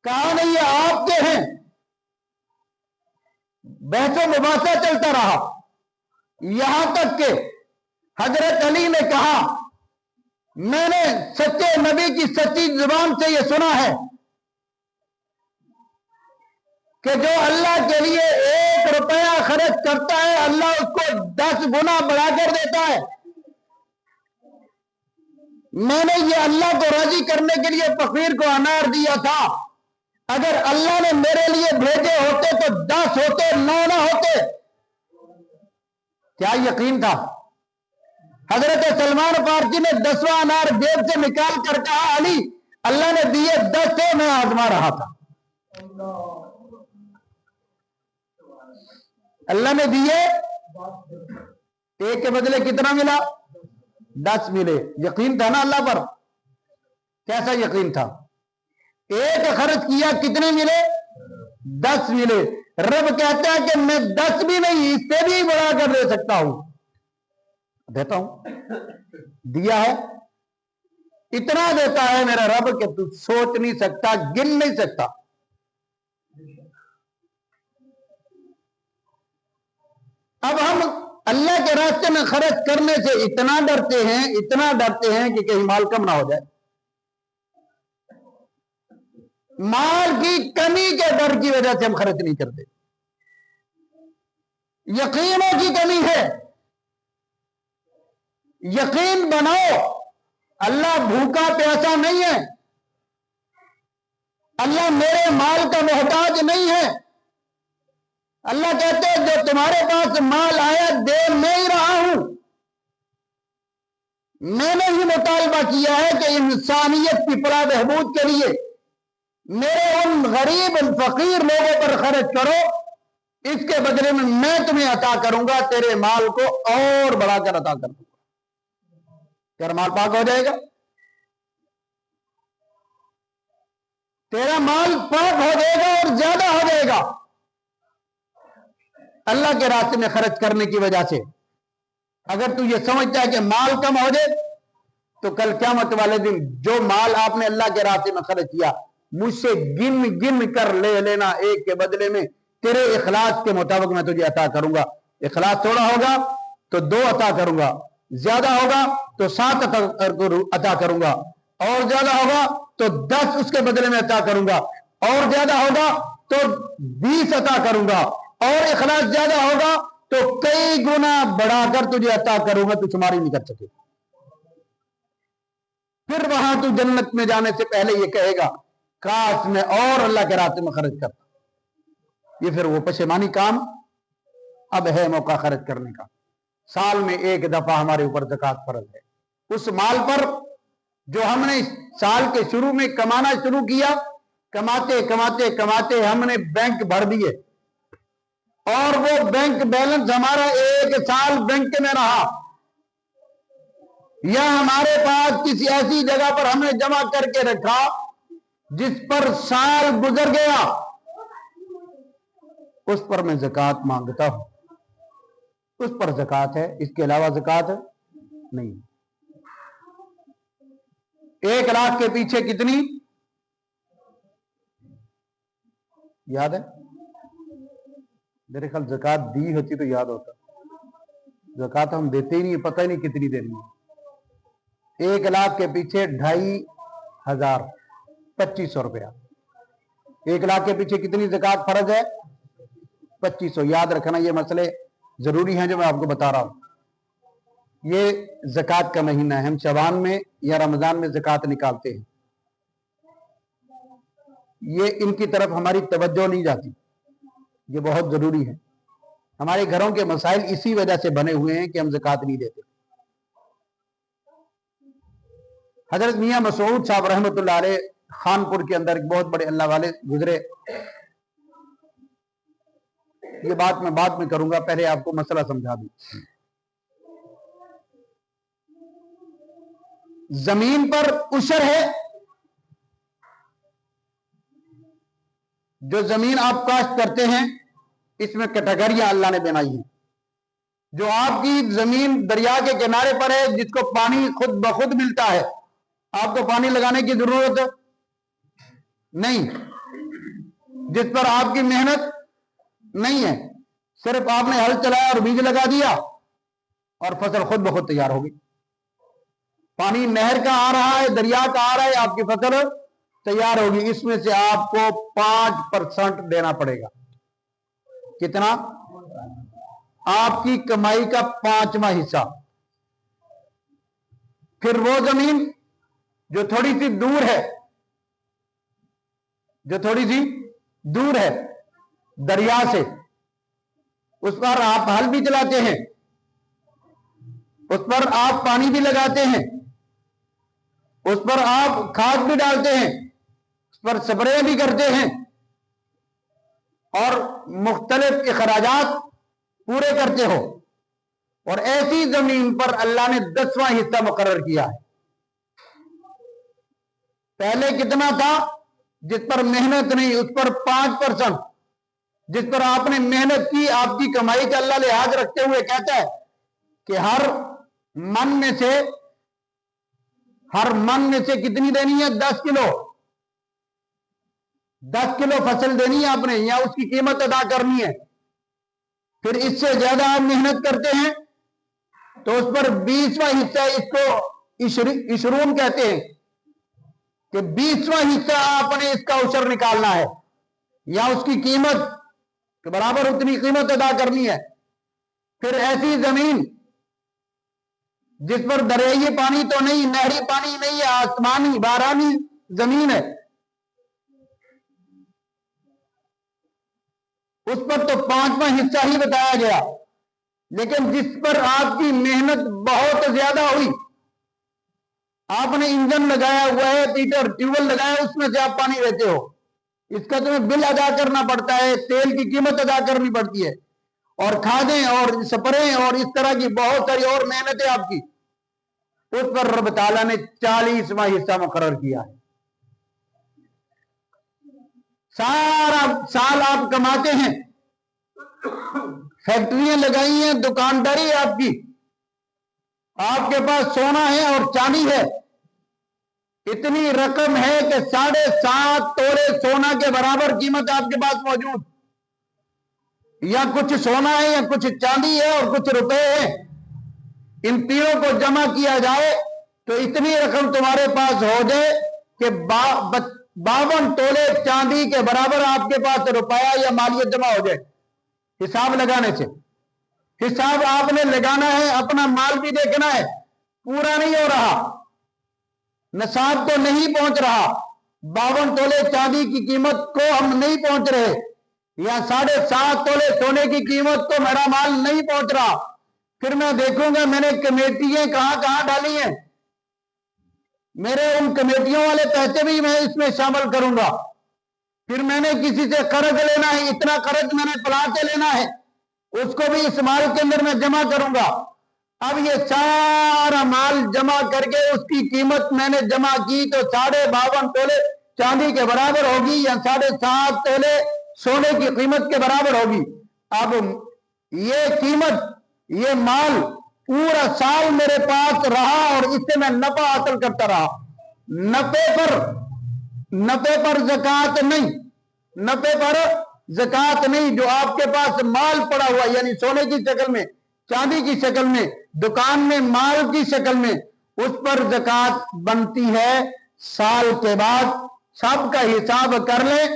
Speaker 2: کہا نہیں, یہ آپ کے ہیں. بحث و مباحثہ چلتا رہا, یہاں تک کہ حضرت علی نے کہا, میں نے سچے نبی کی سچی زبان سے یہ سنا ہے کہ جو اللہ کے لیے 1 روپیہ خرچ کرتا ہے اللہ اس کو 10 گنا بڑھا کر دیتا ہے. میں نے یہ اللہ کو راضی کرنے کے لیے فقیر کو انار دیا تھا, اگر اللہ نے میرے لیے بھیجے ہوتے تو 10 ہوتے، 9 نہ ہوتے۔ کیا یقین تھا؟ حضرت سلمان فارسی نے 10واں انار جیب سے نکال کر کہا علی اللہ نے دیے 10 تھے، میں آزما رہا تھا۔ اللہ نے دیے ایک کے بدلے کتنا ملا؟ 10 ملے۔ یقین تھا نا اللہ پر؟ کیسا یقین تھا؟ ایک خرچ کیا کتنے ملے؟ 10 ملے۔ رب کہتا ہے کہ میں 10 بھی نہیں، اس سے بھی بڑھا کر دے سکتا ہوں، دیتا ہوں۔ دیا ہے، اتنا دیتا ہے میرا رب کہ تو سوچ نہیں سکتا، گن نہیں سکتا۔ اب ہم اللہ کے راستے میں خرچ کرنے سے اتنا ڈرتے ہیں کہ کہیں مال کم نہ ہو جائے۔ مال کی کمی کے ڈر کی وجہ سے ہم خرچ نہیں کرتے۔ یقینوں کی کمی ہے۔ یقین بناؤ اللہ بھوکا پیاسا نہیں ہے، اللہ میرے مال کا محتاج نہیں ہے۔ اللہ کہتے ہیں جو تمہارے پاس مال آیا دے میں ہی رہا ہوں، میں نے ہی مطالبہ کیا ہے کہ انسانیت کی فلاح بہبود کے لیے میرے ان غریب فقیر لوگوں پر خرچ کرو، اس کے بدلے میں میں تمہیں عطا کروں گا، تیرے مال کو اور بڑھا کر عطا کروں گا۔ تیرا مال پاک ہو جائے گا، تیرا مال پاک ہو جائے گا اور زیادہ ہو جائے گا۔ اللہ کے راستے میں خرچ کرنے کی وجہ سے اگر تو یہ سمجھتا ہے کہ مال کم ہو جائے تو کل قیامت والے دن جو مال آپ نے اللہ کے راستے میں خرچ کیا مجھ سے گن گن کر لے لینا، ایک کے بدلے میں تیرے اخلاص کے مطابق میں تجھے عطا کروں گا۔ اخلاص تھوڑا ہوگا تو 2 عطا کروں گا، زیادہ ہوگا تو 7 عطا کروں گا، اور زیادہ ہوگا تو 10 اس کے بدلے میں عطا کروں گا، اور زیادہ ہوگا تو 20 عطا کروں گا، اور اخلاص زیادہ ہوگا تو کئی گنا بڑھا کر تجھے عطا کروں گا، تو شمار ہی نہیں کر سکے۔ پھر وہاں تو جنت میں جانے سے پہلے یہ کہے گا کاش میں اور اللہ کے راستے میں خرچ کرتا۔ یہ پھر وہ پشیمانی کام اب ہے موقع خرچ کرنے کا۔ سال میں 1 دفعہ ہمارے اوپر زکوٰۃ فرض ہے، اس مال پر جو ہم نے سال کے شروع میں کمانا شروع کیا، کماتے کماتے کماتے ہم نے بینک بھر دیے، اور وہ بینک بیلنس ہمارا 1 سال بینک میں رہا، یا ہمارے پاس کسی ایسی جگہ پر ہم نے جمع کر کے رکھا جس پر سال گزر گیا، اس پر میں زکوٰۃ مانگتا ہوں، اس پر زکوٰۃ ہے، اس کے علاوہ زکوٰۃ نہیں۔ 1 لاکھ کے پیچھے کتنی یاد ہے؟ میرے خیال زکوٰۃ دی ہوتی تو یاد ہوتا، زکوٰۃ ہم دیتے ہی نہیں، پتہ ہی نہیں کتنی دینی ہے۔ 1 لاکھ کے پیچھے 2500، 2500 روپیہ۔ 1 لاکھ کے پیچھے کتنی زکوٰۃ فرض ہے؟ 2500۔ یاد رکھنا یہ مسئلے ضروری ہیں جو میں آپ کو بتا رہا ہوں۔ یہ زکوٰۃ کا مہینہ ہے، ہم شعبان میں یا رمضان میں زکوٰۃ نکالتے ہیں، یہ ان کی طرف ہماری توجہ نہیں جاتی، یہ بہت ضروری ہے۔ ہمارے گھروں کے مسائل اسی وجہ سے بنے ہوئے ہیں کہ ہم زکوٰۃ نہیں دیتے۔ حضرت میاں مسعود صاحب رحمۃ اللہ علیہ خانپور کے اندر ایک بہت بڑے اللہ والے گزرے، یہ بات میں بعد میں کروں گا، پہلے آپ کو مسئلہ سمجھا دوں۔ زمین پر عشر ہے، جو زمین آپ کاشت کرتے ہیں اس میں کیٹیگریاں اللہ نے بنائی ہیں۔ جو آپ کی زمین دریا کے کنارے پر ہے، جس کو پانی خود بخود ملتا ہے، آپ کو پانی لگانے کی ضرورت نہیں، جس پر آپ کی محنت نہیں ہے، صرف آپ نے ہل چلایا اور بیج لگا دیا اور فصل خود بخود تیار ہوگی۔ پانی نہر کا آ رہا ہے، دریا کا آ رہا ہے، آپ کی فصل تیار ہوگی۔ اس میں سے آپ کو 5% دینا پڑے گا۔ کتنا؟ آپ کی کمائی کا 5واں حصہ۔ پھر وہ زمین جو تھوڑی سی دور ہے، جو تھوڑی سی دور ہے دریا سے، اس پر آپ ہل بھی چلاتے ہیں، اس پر آپ پانی بھی لگاتے ہیں، اس پر آپ کھاد بھی ڈالتے ہیں، اس پر سپرے بھی کرتے ہیں اور مختلف اخراجات پورے کرتے ہو، اور ایسی زمین پر اللہ نے 10واں حصہ مقرر کیا ہے۔ پہلے کتنا تھا؟ جس پر محنت نہیں اس پر 5%، جس پر آپ نے محنت کی آپ کی کمائی کا اللہ لحاظ رکھتے ہوئے کہتا ہے کہ ہر من میں سے کتنی دینی ہے؟ 10 کلو 10 کلو فصل دینی ہے آپ نے، یا اس کی قیمت ادا کرنی ہے۔ پھر اس سے زیادہ آپ محنت کرتے ہیں تو اس پر 20واں حصہ، اس کو عشرون کہتے ہیں کہ 20واں حصہ آپ نے اس کا عشر نکالنا ہے، یا اس کی قیمت کے برابر اتنی قیمت ادا کرنی ہے۔ پھر ایسی زمین جس پر دریائی پانی تو نہیں، نہری پانی نہیں ہے، آسمانی بارانی زمین ہے، اس پر تو 5واں حصہ ہی بتایا گیا، لیکن جس پر آپ کی محنت بہت زیادہ ہوئی، آپ نے انجن لگایا ہوا ہے، ٹیوب ویل لگایا، اس میں سے آپ پانی لیتے ہو، اس کا تمہیں بل ادا کرنا پڑتا ہے، تیل کی قیمت ادا کرنی پڑتی ہے، اور کھادیں اور سپرے اور اس طرح کی بہت ساری اور محنتیں آپ کی، اس پر رب تعالیٰ نے 40واں حصہ مقرر کیا ہے۔ سارا سال آپ کماتے ہیں، فیکٹریاں لگائی ہیں، دکانداری آپ کی، آپ کے پاس سونا ہے اور چاندی ہے، اتنی رقم ہے کہ 7.5 تولے سونا کے برابر قیمت آپ کے پاس موجود، یا کچھ سونا ہے یا کچھ چاندی ہے اور کچھ روپے ہیں، ان تینوں کو جمع کیا جائے تو اتنی رقم تمہارے پاس ہو جائے کہ 52 تولے چاندی کے برابر آپ کے پاس روپیہ یا مالیت جمع ہو جائے۔ حساب لگانے سے، حساب آپ نے لگانا ہے، اپنا مال بھی دیکھنا ہے، پورا نہیں ہو رہا، نصاب کو نہیں پہنچ رہا، 52 تولے چاندی کی قیمت کو ہم نہیں پہنچ رہے، یا 7.5 تولے سونے کی قیمت کو میرا مال نہیں پہنچ رہا، پھر میں دیکھوں گا میں نے کمیٹیاں کہاں کہاں ڈالی ہیں، میرے ان کمیٹیوں والے پیسے بھی میں اس میں شامل کروں گا، پھر میں نے کسی سے قرض لینا ہے، اتنا قرض میں نے پلاٹ سے لینا ہے، اس کو بھی اس مال کے اندر میں جمع کروں گا۔ اب یہ سارا مال جمع کر کے اس کی قیمت میں نے جمع کی تو 52 تولے چاندی کے برابر ہوگی، یا 7.5 تولے سونے کی قیمت کے برابر ہوگی۔ اب یہ قیمت، یہ مال پورا سال میرے پاس رہا اور اس سے میں نفع حاصل کرتا رہا، نفع پر زکوٰۃ نہیں، نفع پر زکوٰۃ نہیں، جو آپ کے پاس مال پڑا ہوا یعنی سونے کی شکل میں، چاندی کی شکل میں، دکان میں مال کی شکل میں، اس پر زکوٰۃ بنتی ہے سال کے بعد۔ سب کا حساب کر لیں،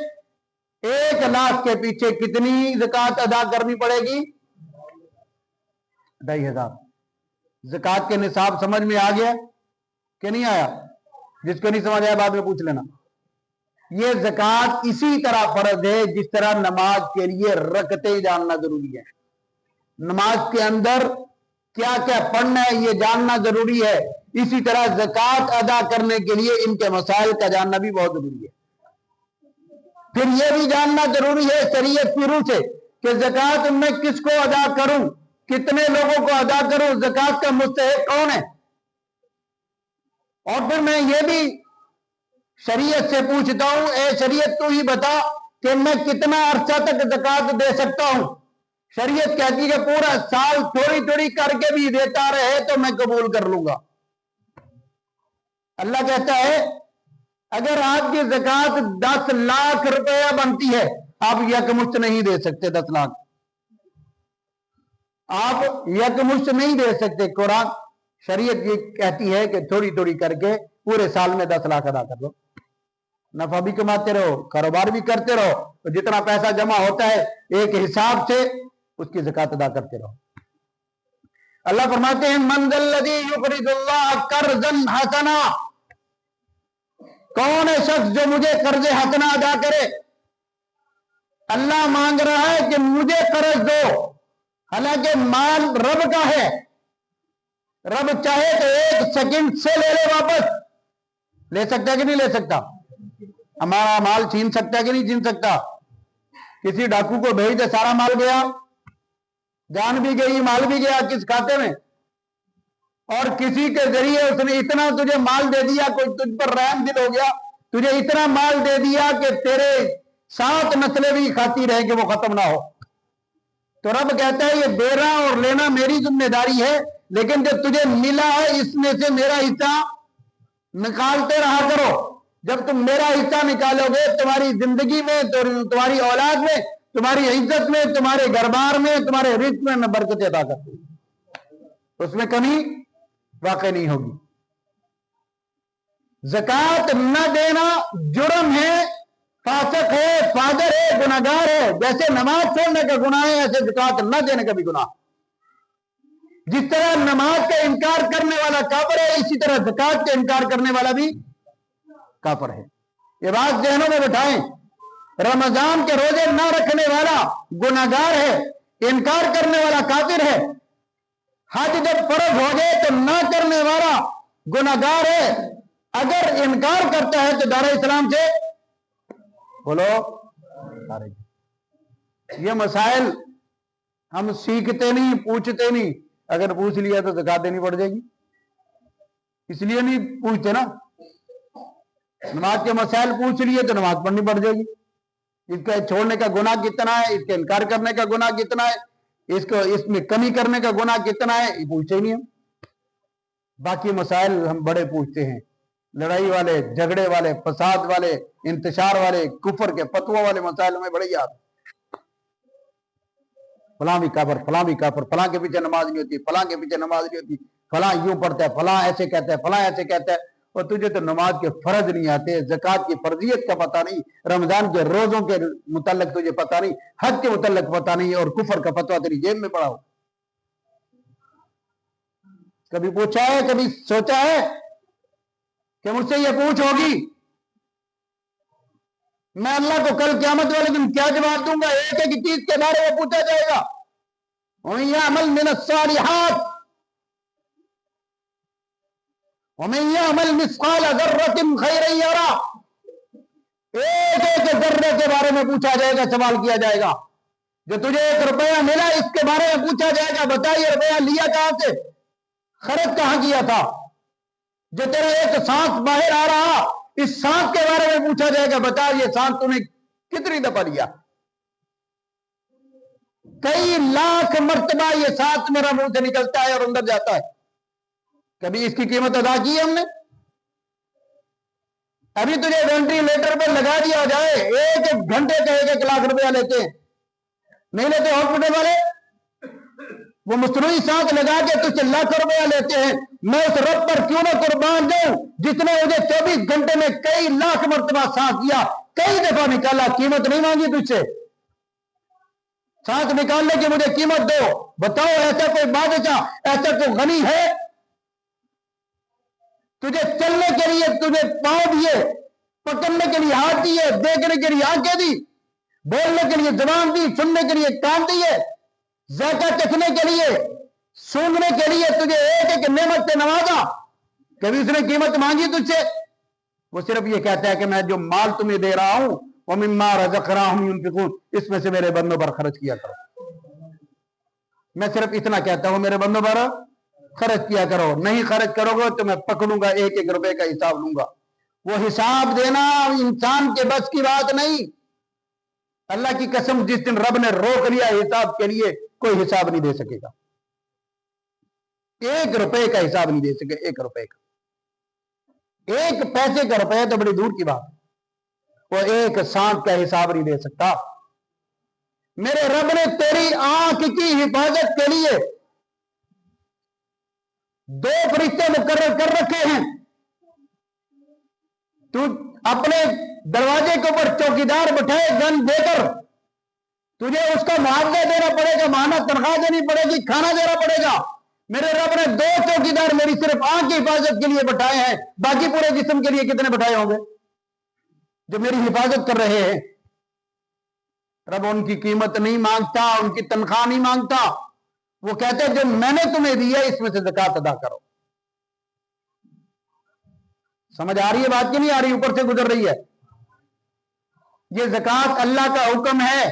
Speaker 2: 1 لاکھ کے پیچھے کتنی زکوٰۃ ادا کرنی پڑے گی؟ 2500۔ زکوٰۃ کے نصاب سمجھ میں آ گیا کہ نہیں آیا؟ جس کو نہیں سمجھ آیا بعد میں پوچھ لینا۔ یہ زکوٰۃ اسی طرح فرض ہے جس طرح نماز کے لیے رکعتیں جاننا ضروری ہے، نماز کے اندر کیا کیا پڑھنا ہے یہ جاننا ضروری ہے، اسی طرح زکوٰۃ ادا کرنے کے لیے ان کے مسائل کا جاننا بھی بہت ضروری ہے۔ پھر یہ بھی جاننا ضروری ہے شریعت کی روح سے کہ زکوٰۃ میں کس کو ادا کروں، کتنے لوگوں کو ادا کروں، زکوٰۃ کا مستحق کون ہے۔ اور پھر میں یہ بھی شریعت سے پوچھتا ہوں، اے شریعت تو ہی بتا کہ میں کتنا عرصہ تک زکوٰۃ دے سکتا ہوں۔ شریعت کہتی ہے پورا سال تھوڑی تھوڑی کر کے بھی دیتا رہے تو میں قبول کر لوں گا۔ اللہ کہتا ہے اگر آپ کی زکوٰۃ 10 لاکھ روپیہ بنتی ہے، آپ یکمشت نہیں دے سکتے، 10 لاکھ آپ یکمشت نہیں دے سکتے۔ قرآن شریعت یہ کہتی ہے کہ تھوڑی تھوڑی کر کے پورے سال میں 10 لاکھ ادا کر دو، نفع بھی کماتے رہو، کاروبار بھی کرتے رہو، تو جتنا پیسہ جمع ہوتا ہے ایک حساب سے اس کی زکوٰۃ ادا کرتے رہو۔ اللہ فرماتے ہیں من ذا الذی یقرض اللہ قرضا حسنا، کون ہے شخص جو مجھے قرض حق نہ ادا کرے؟ اللہ مانگ رہا ہے کہ مجھے قرض دو، حالانکہ مال رب کا ہے. رب چاہے تو 1 سیکنڈ سے لے لے واپس. لے سکتا ہے کہ نہیں لے سکتا؟ ہمارا مال چھین سکتا ہے کہ نہیں چھین سکتا؟ کسی ڈاکو کو بھیج دے، سارا مال گیا، جان بھی گئی، مال بھی گیا کس کھاتے میں. اور کسی کے ذریعے اس نے اتنا تجھے مال دے دیا، کوئی تجھ پر رحم دل ہو گیا، تجھے اتنا مال دے دیا کہ تیرے 7 نسلیں بھی کھاتی رہے کہ وہ ختم نہ ہو. تو رب کہتا ہے یہ دینا اور لینا میری ذمہ داری ہے، لیکن جو تجھے ملا ہے اس میں سے میرا حصہ نکالتے رہا کرو. جب تم میرا حصہ نکالو گے تمہاری زندگی میں، تمہاری اولاد میں، تمہاری عزت میں، تمہارے گھر بار میں، تمہارے رزق میں میں برکت عطا کرتی ہوں. اس میں کمی واقع نہیں ہوگی. زکوٰۃ نہ دینا جرم ہے، فاسق ہے، فاجر ہے، گناہگار ہے. جیسے نماز چھوڑنے کا گناہ ہے ایسے زکوٰۃ نہ دینے کا بھی گناہ. جس طرح نماز کا انکار کرنے والا کافر ہے، اسی طرح زکوٰۃ کا انکار کرنے والا بھی کافر ہے. یہ بات ذہنوں میں بٹھائیں. رمضان کے روزے نہ رکھنے والا گناہگار ہے، انکار کرنے والا کافر ہے. حج جب فرض ہو جائے تو نہ کرنے والا گناہگار ہے. اگر انکار کرتا ہے تو دار اسلام سے بولو. یہ مسائل ہم سیکھتے نہیں، پوچھتے نہیں. اگر پوچھ لیا تو زکوٰۃ دینی پڑ جائے گی. اس لیے نہیں پوچھتے نا. نماز کے مسائل پوچھ لیے تو نماز پڑھنی پڑ جائے گی. اس کا چھوڑنے کا گناہ کتنا ہے، اس کے انکار کرنے کا گناہ کتنا ہے، اس میں کمی کرنے کا گناہ کتنا ہے، یہ پوچھتے ہی نہیں ہم. باقی مسائل ہم بڑے پوچھتے ہیں. لڑائی والے، جھگڑے والے، فساد والے، انتشار والے، کفر کے فتوی والے مسائل ہمیں بڑے یاد. فلاں بھی کافر، فلاں بھی کافر، فلاں کے پیچھے نماز نہیں ہوتی، فلاں کے پیچھے نماز نہیں ہوتی، فلاں یوں پڑھتا ہے، فلاں ایسے کہتا ہے، فلاں ایسے کہتا ہے. اور تجھے تو نماز کے فرض نہیں آتے، زکوٰۃ کی فرضیت کا پتہ نہیں، رمضان کے روزوں کے متعلق تجھے پتہ نہیں، حج کے متعلق پتہ نہیں، اور کفر کا فتویٰ تیری جیب میں پڑا ہو. کبھی پوچھا ہے، کبھی سوچا ہے کہ مجھ سے یہ پوچھ ہوگی؟ میں اللہ کو کل قیامت والے دن کیا جواب دوں گا؟ ایک ایک چیز کے بارے میں پوچھا جائے گا. وَمَن يَعْمَلْ مِنَ الصَّالِحَاتِ وَمَن يَعْمَلْ مِثْقَالَ ذَرَّةٍ خَيْرًا يَرَهُ. ایک ایک ذرے کے بارے میں پوچھا جائے گا، سوال کیا جائے گا. جو تجھے 1 روپیہ ملا اس کے بارے میں پوچھا جائے گا، بتا یہ روپیہ لیا کہاں سے، خرچ کہاں کیا تھا. جو تیرا ایک سانس باہر آ رہا اس سانس کے بارے میں پوچھا جائے گا، بتا یہ سانس تم نے کتنی دفعہ لیا. کئی لاکھ مرتبہ یہ سانس میرا منہ سے نکلتا ہے اور اندر جاتا ہے. کبھی اس کی قیمت ادا کی ہے ہم نے؟ ابھی تجھے وینٹیلیٹر پہ لگا دیا جائے، 1 گھنٹے کا 1 لاکھ روپیہ لیتے ہیں. نہیں لیتے ہاسپٹل والے؟ وہ مصنوعی سانس لگا کے تجھ سے لاکھ روپیہ لیتے ہیں. میں اس رب پر کیوں نہ قربان جاؤں جس نے مجھے 24 گھنٹے میں کئی لاکھ مرتبہ سانس دیا، کئی دفعہ نکالا، قیمت نہیں مانگی تجھ سے. سانس نکالنے کی مجھے قیمت دو. بتاؤ ایسا کوئی بادشاہ، ایسا کوئی غنی ہے؟ تجھے چلنے کے لیے تجھے پاؤں دیے، پکڑنے کے لیے ہاتھ دیے، دیکھنے کے لیے آنکھیں دی، بولنے کے لیے زبان دی، سننے کے لیے کان دیے، ذائقہ چکھنے کے لیے، سونگنے کے لیے تجھے ایک ایک نعمت سے نوازا. کبھی اس نے قیمت مانگی تجھ سے؟ وہ صرف یہ کہتا ہے کہ میں جو مال تمہیں دے رہا ہوں وَمِمَّا رَزَقْنَاهُمْ يُنْفِقُونَ، اس میں سے میرے بندوں پر خرچ کیا کرو. میں صرف اتنا کہتا ہوں میرے بندوں پر خرچ کیا کرو. نہیں خرچ کرو گے تو میں پکڑوں گا، 1 روپے کا حساب لوں گا. وہ حساب دینا انسان کے بس کی بات نہیں. اللہ کی قسم جس دن رب نے روک لیا حساب کے لیے، کوئی حساب نہیں دے سکے گا. 1 روپے کا حساب نہیں دے سکے. 1 روپے کا، 1 پیسے کا روپیہ تو بڑی دور کی بات. وہ 1 سانس کا حساب نہیں دے سکتا. میرے رب نے تیری آنکھ کی حفاظت کے لیے 2 فرشتے مقرر کر رکھے ہیں. تو اپنے دروازے کے اوپر چوکیدار بٹھائے گن دے کر تجھے اس کا معاوضہ دینا پڑے گا، ماہانہ تنخواہ دینی پڑے گی، کھانا دینا پڑے گا. میرے رب نے 2 چوکیدار میری صرف آنکھ کی حفاظت کے لیے بٹھائے ہیں. باقی پورے جسم کے لیے کتنے بٹھائے ہوں گے؟ جو میری حفاظت کر رہے ہیں. رب ان کی قیمت نہیں مانگتا, ان کی تنخواہ نہیں مانگتا. وہ کہتے ہیں جو میں نے تمہیں دیا اس میں سے زکات ادا کرو. سمجھ آ رہی ہے بات کی نہیں آ رہی؟ اوپر سے گزر رہی ہے. یہ زکات اللہ کا حکم ہے.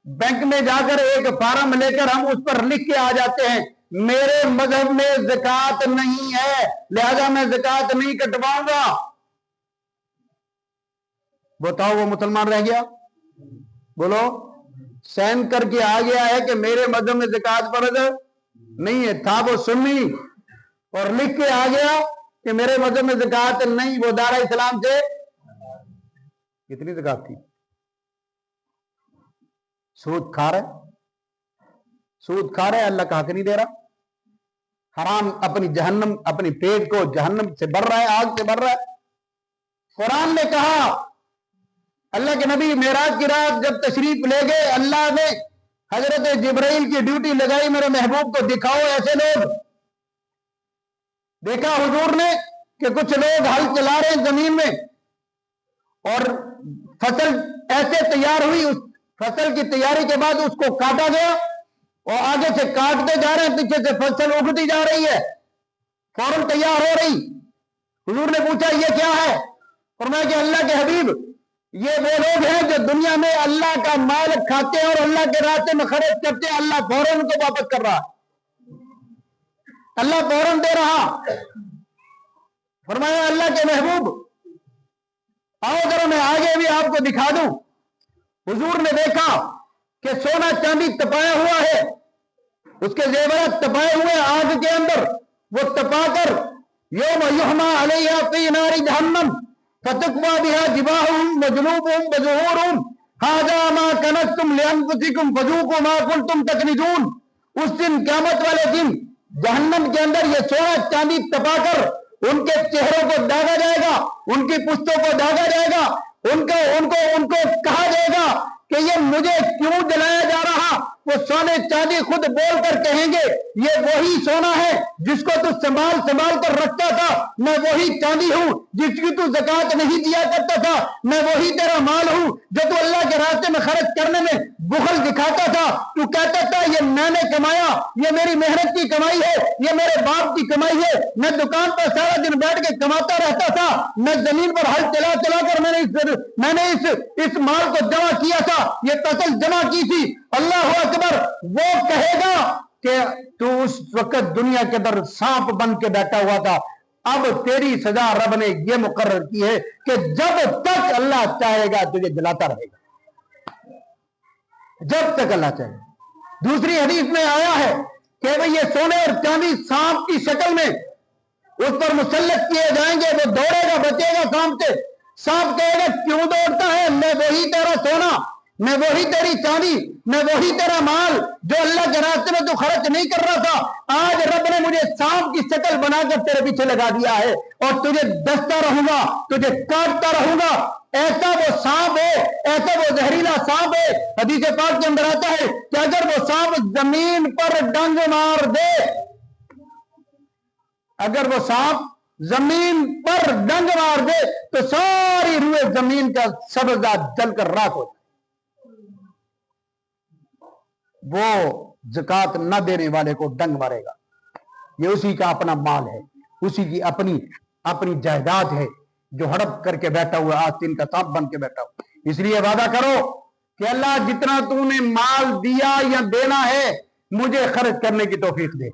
Speaker 2: بینک میں جا کر ایک فارم لے کر ہم اس پر لکھ کے آ جاتے ہیں میرے مذہب میں زکات نہیں ہے لہذا میں زکات نہیں کٹواؤں گا. بتاؤ وہ مسلمان رہ گیا؟ بولو. سین کر کے آ گیا ہے کہ میرے مذہب میں زکات فرض نہیں ہے. تھا وہ سنی اور لکھ کے آ گیا کہ میرے مذہب میں زکات نہیں. وہ دارا اسلام سے کتنی زکات تھی؟ سود کھا رہے, سود کھا رہے, اللہ کا حق نہیں دے رہا. حرام اپنی جہنم, اپنی پیٹ کو جہنم سے بھر رہا ہے, آگ سے بھر رہا ہے. قرآن نے کہا, اللہ کے نبی معراج کی رات جب تشریف لے گئے, اللہ نے حضرت جبرائیل کی ڈیوٹی لگائی میرے محبوب کو دکھاؤ ایسے لوگ. دیکھا حضور نے کہ کچھ لوگ ہل چلا رہے ہیں زمین میں اور فصل ایسے تیار ہوئی, اس فصل کی تیاری کے بعد اس کو کاٹا گیا اور آگے سے کاٹتے جا رہے ہیں, پیچھے سے فصل اگتی جا رہی ہے, فوراً تیار ہو رہی. حضور نے پوچھا یہ کیا ہے؟ فرمایا کہ اللہ کے حبیب یہ وہ لوگ ہیں جو دنیا میں اللہ کا مال کھاتے ہیں اور اللہ کے راستے میں خرچ کرتے ہیں, اللہ فوراً ان کو واپس کر رہا, اللہ فوراً دے رہا. فرمایا اللہ کے محبوب آؤ ذرا میں آگے بھی آپ کو دکھا دوں. حضور نے دیکھا کہ سونا چاندی تپایا ہوا ہے, اس کے زیورات تپائے ہوئے آگ کے اندر, وہ تپا کر یوم یحما علیہا فی نار جہنم فتقوی بہا جباہہم وجنوبہم وظہورہم ھذا ما کنزتم لانفسکم فذوقوا ما کنتم تکنزون. اس دن قیامت والے دن جہنم کے اندر یہ سونا چاندی تپا کر ان کے چہروں کو داغا جائے گا, ان کی پشتوں کو داغا جائے گا, ان کو کہا جائے گا کہ یہ مجھے کیوں دلایا جا رہا. وہ سونے چاندی خود بول کر کہیں گے یہ وہی سونا ہے جس کو تو سنبھال کر رکھتا تھا, میں وہی چاندی ہوں جس کی تو زکات نہیں دیا کرتا تھا, میں وہی تیرا مال ہوں جو تو اللہ کے راستے میں خرچ کرنے میں بخل دکھاتا تھا. تو کہتا تھا یہ میں نے کمایا, یہ میری محنت کی کمائی ہے, یہ میرے باپ کی کمائی ہے, میں دکان پر سارا دن بیٹھ کے کماتا رہتا تھا, میں زمین پر ہل چلا کر میں نے اس مال کو جمع کیا تھا, یہ فصل جمع کی تھی. اللہ اکبر. وہ کہے گا کہ تو اس وقت دنیا کے اندر سانپ بن کے بیٹھا ہوا تھا, اب تیری سزا رب نے یہ مقرر کی ہے کہ جب تک اللہ چاہے گا تجھے جلاتا رہے گا, جب تک اللہ چاہے گا. دوسری حدیث میں آیا ہے کہ بھئی یہ سونے اور چاندی سانپ کی شکل میں اس پر مسلط کیے جائیں گے, وہ دوڑے گا بچے گا سانپ سے. سانپ کہے گا کیوں دوڑتا ہے, میں وہی تیرا سونا, میں وہی تیری چاندی, میں وہی تیرا مال جو اللہ کے راستے میں تو خرچ نہیں کر رہا تھا, آج رب نے مجھے سانپ کی شکل بنا کر تیرے پیچھے لگا دیا ہے اور تجھے ڈستا رہوں گا, تجھے کاٹتا رہوں گا. ایسا وہ سانپ ہے, ایسا وہ زہریلا سانپ ہے. حدیث پاک کے اندر آتا ہے کہ اگر وہ سانپ زمین پر ڈنگ مار دے, اگر وہ سانپ زمین پر ڈنگ مار دے تو ساری روئے زمین کا سبزہ جل کر راکھ ہو جائے. وہ زکات نہ دینے والے کو ڈنگ مارے گا. یہ اسی کا اپنا مال ہے, اسی کی اپنی جائیداد ہے جو ہڑپ کر کے بیٹھا ہوا, آستین کا سانپ بن کے بیٹھا ہوا. اس لیے وعدہ کرو کہ اللہ جتنا تو نے مال دیا یا دینا ہے مجھے خرچ کرنے کی توفیق دے,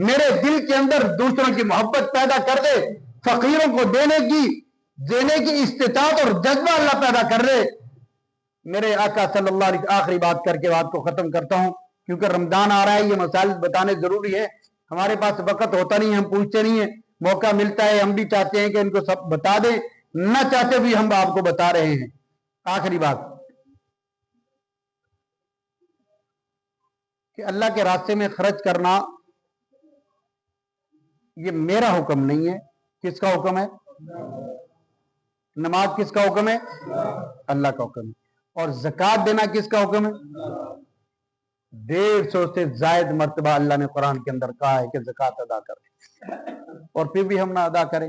Speaker 2: میرے دل کے اندر دوسروں کی محبت پیدا کر دے, فقیروں کو دینے کی استطاعت اور جذبہ اللہ پیدا کر دے. میرے آقا صلی اللہ علیہ وسلم, آخری بات کر کے بات کو ختم کرتا ہوں کیونکہ رمضان آ رہا ہے, یہ مسائل بتانے ضروری ہے. ہمارے پاس وقت ہوتا نہیں, ہم پوچھتے نہیں ہیں, موقع ملتا ہے ہم بھی چاہتے ہیں کہ ان کو سب بتا دیں, نہ چاہتے بھی ہم آپ کو بتا رہے ہیں. آخری بات کہ اللہ کے راستے میں خرچ کرنا یہ میرا حکم نہیں ہے. کس کا حکم ہے؟ نماز کس کا حکم ہے؟ اللہ کا حکم ہے. اور زکات دینا کس کا حکم ہے؟ 150 سے زائد مرتبہ اللہ نے قرآن کے اندر کہا ہے کہ زکات ادا کریں, اور پھر بھی ہم نہ ادا کریں.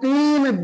Speaker 2: 3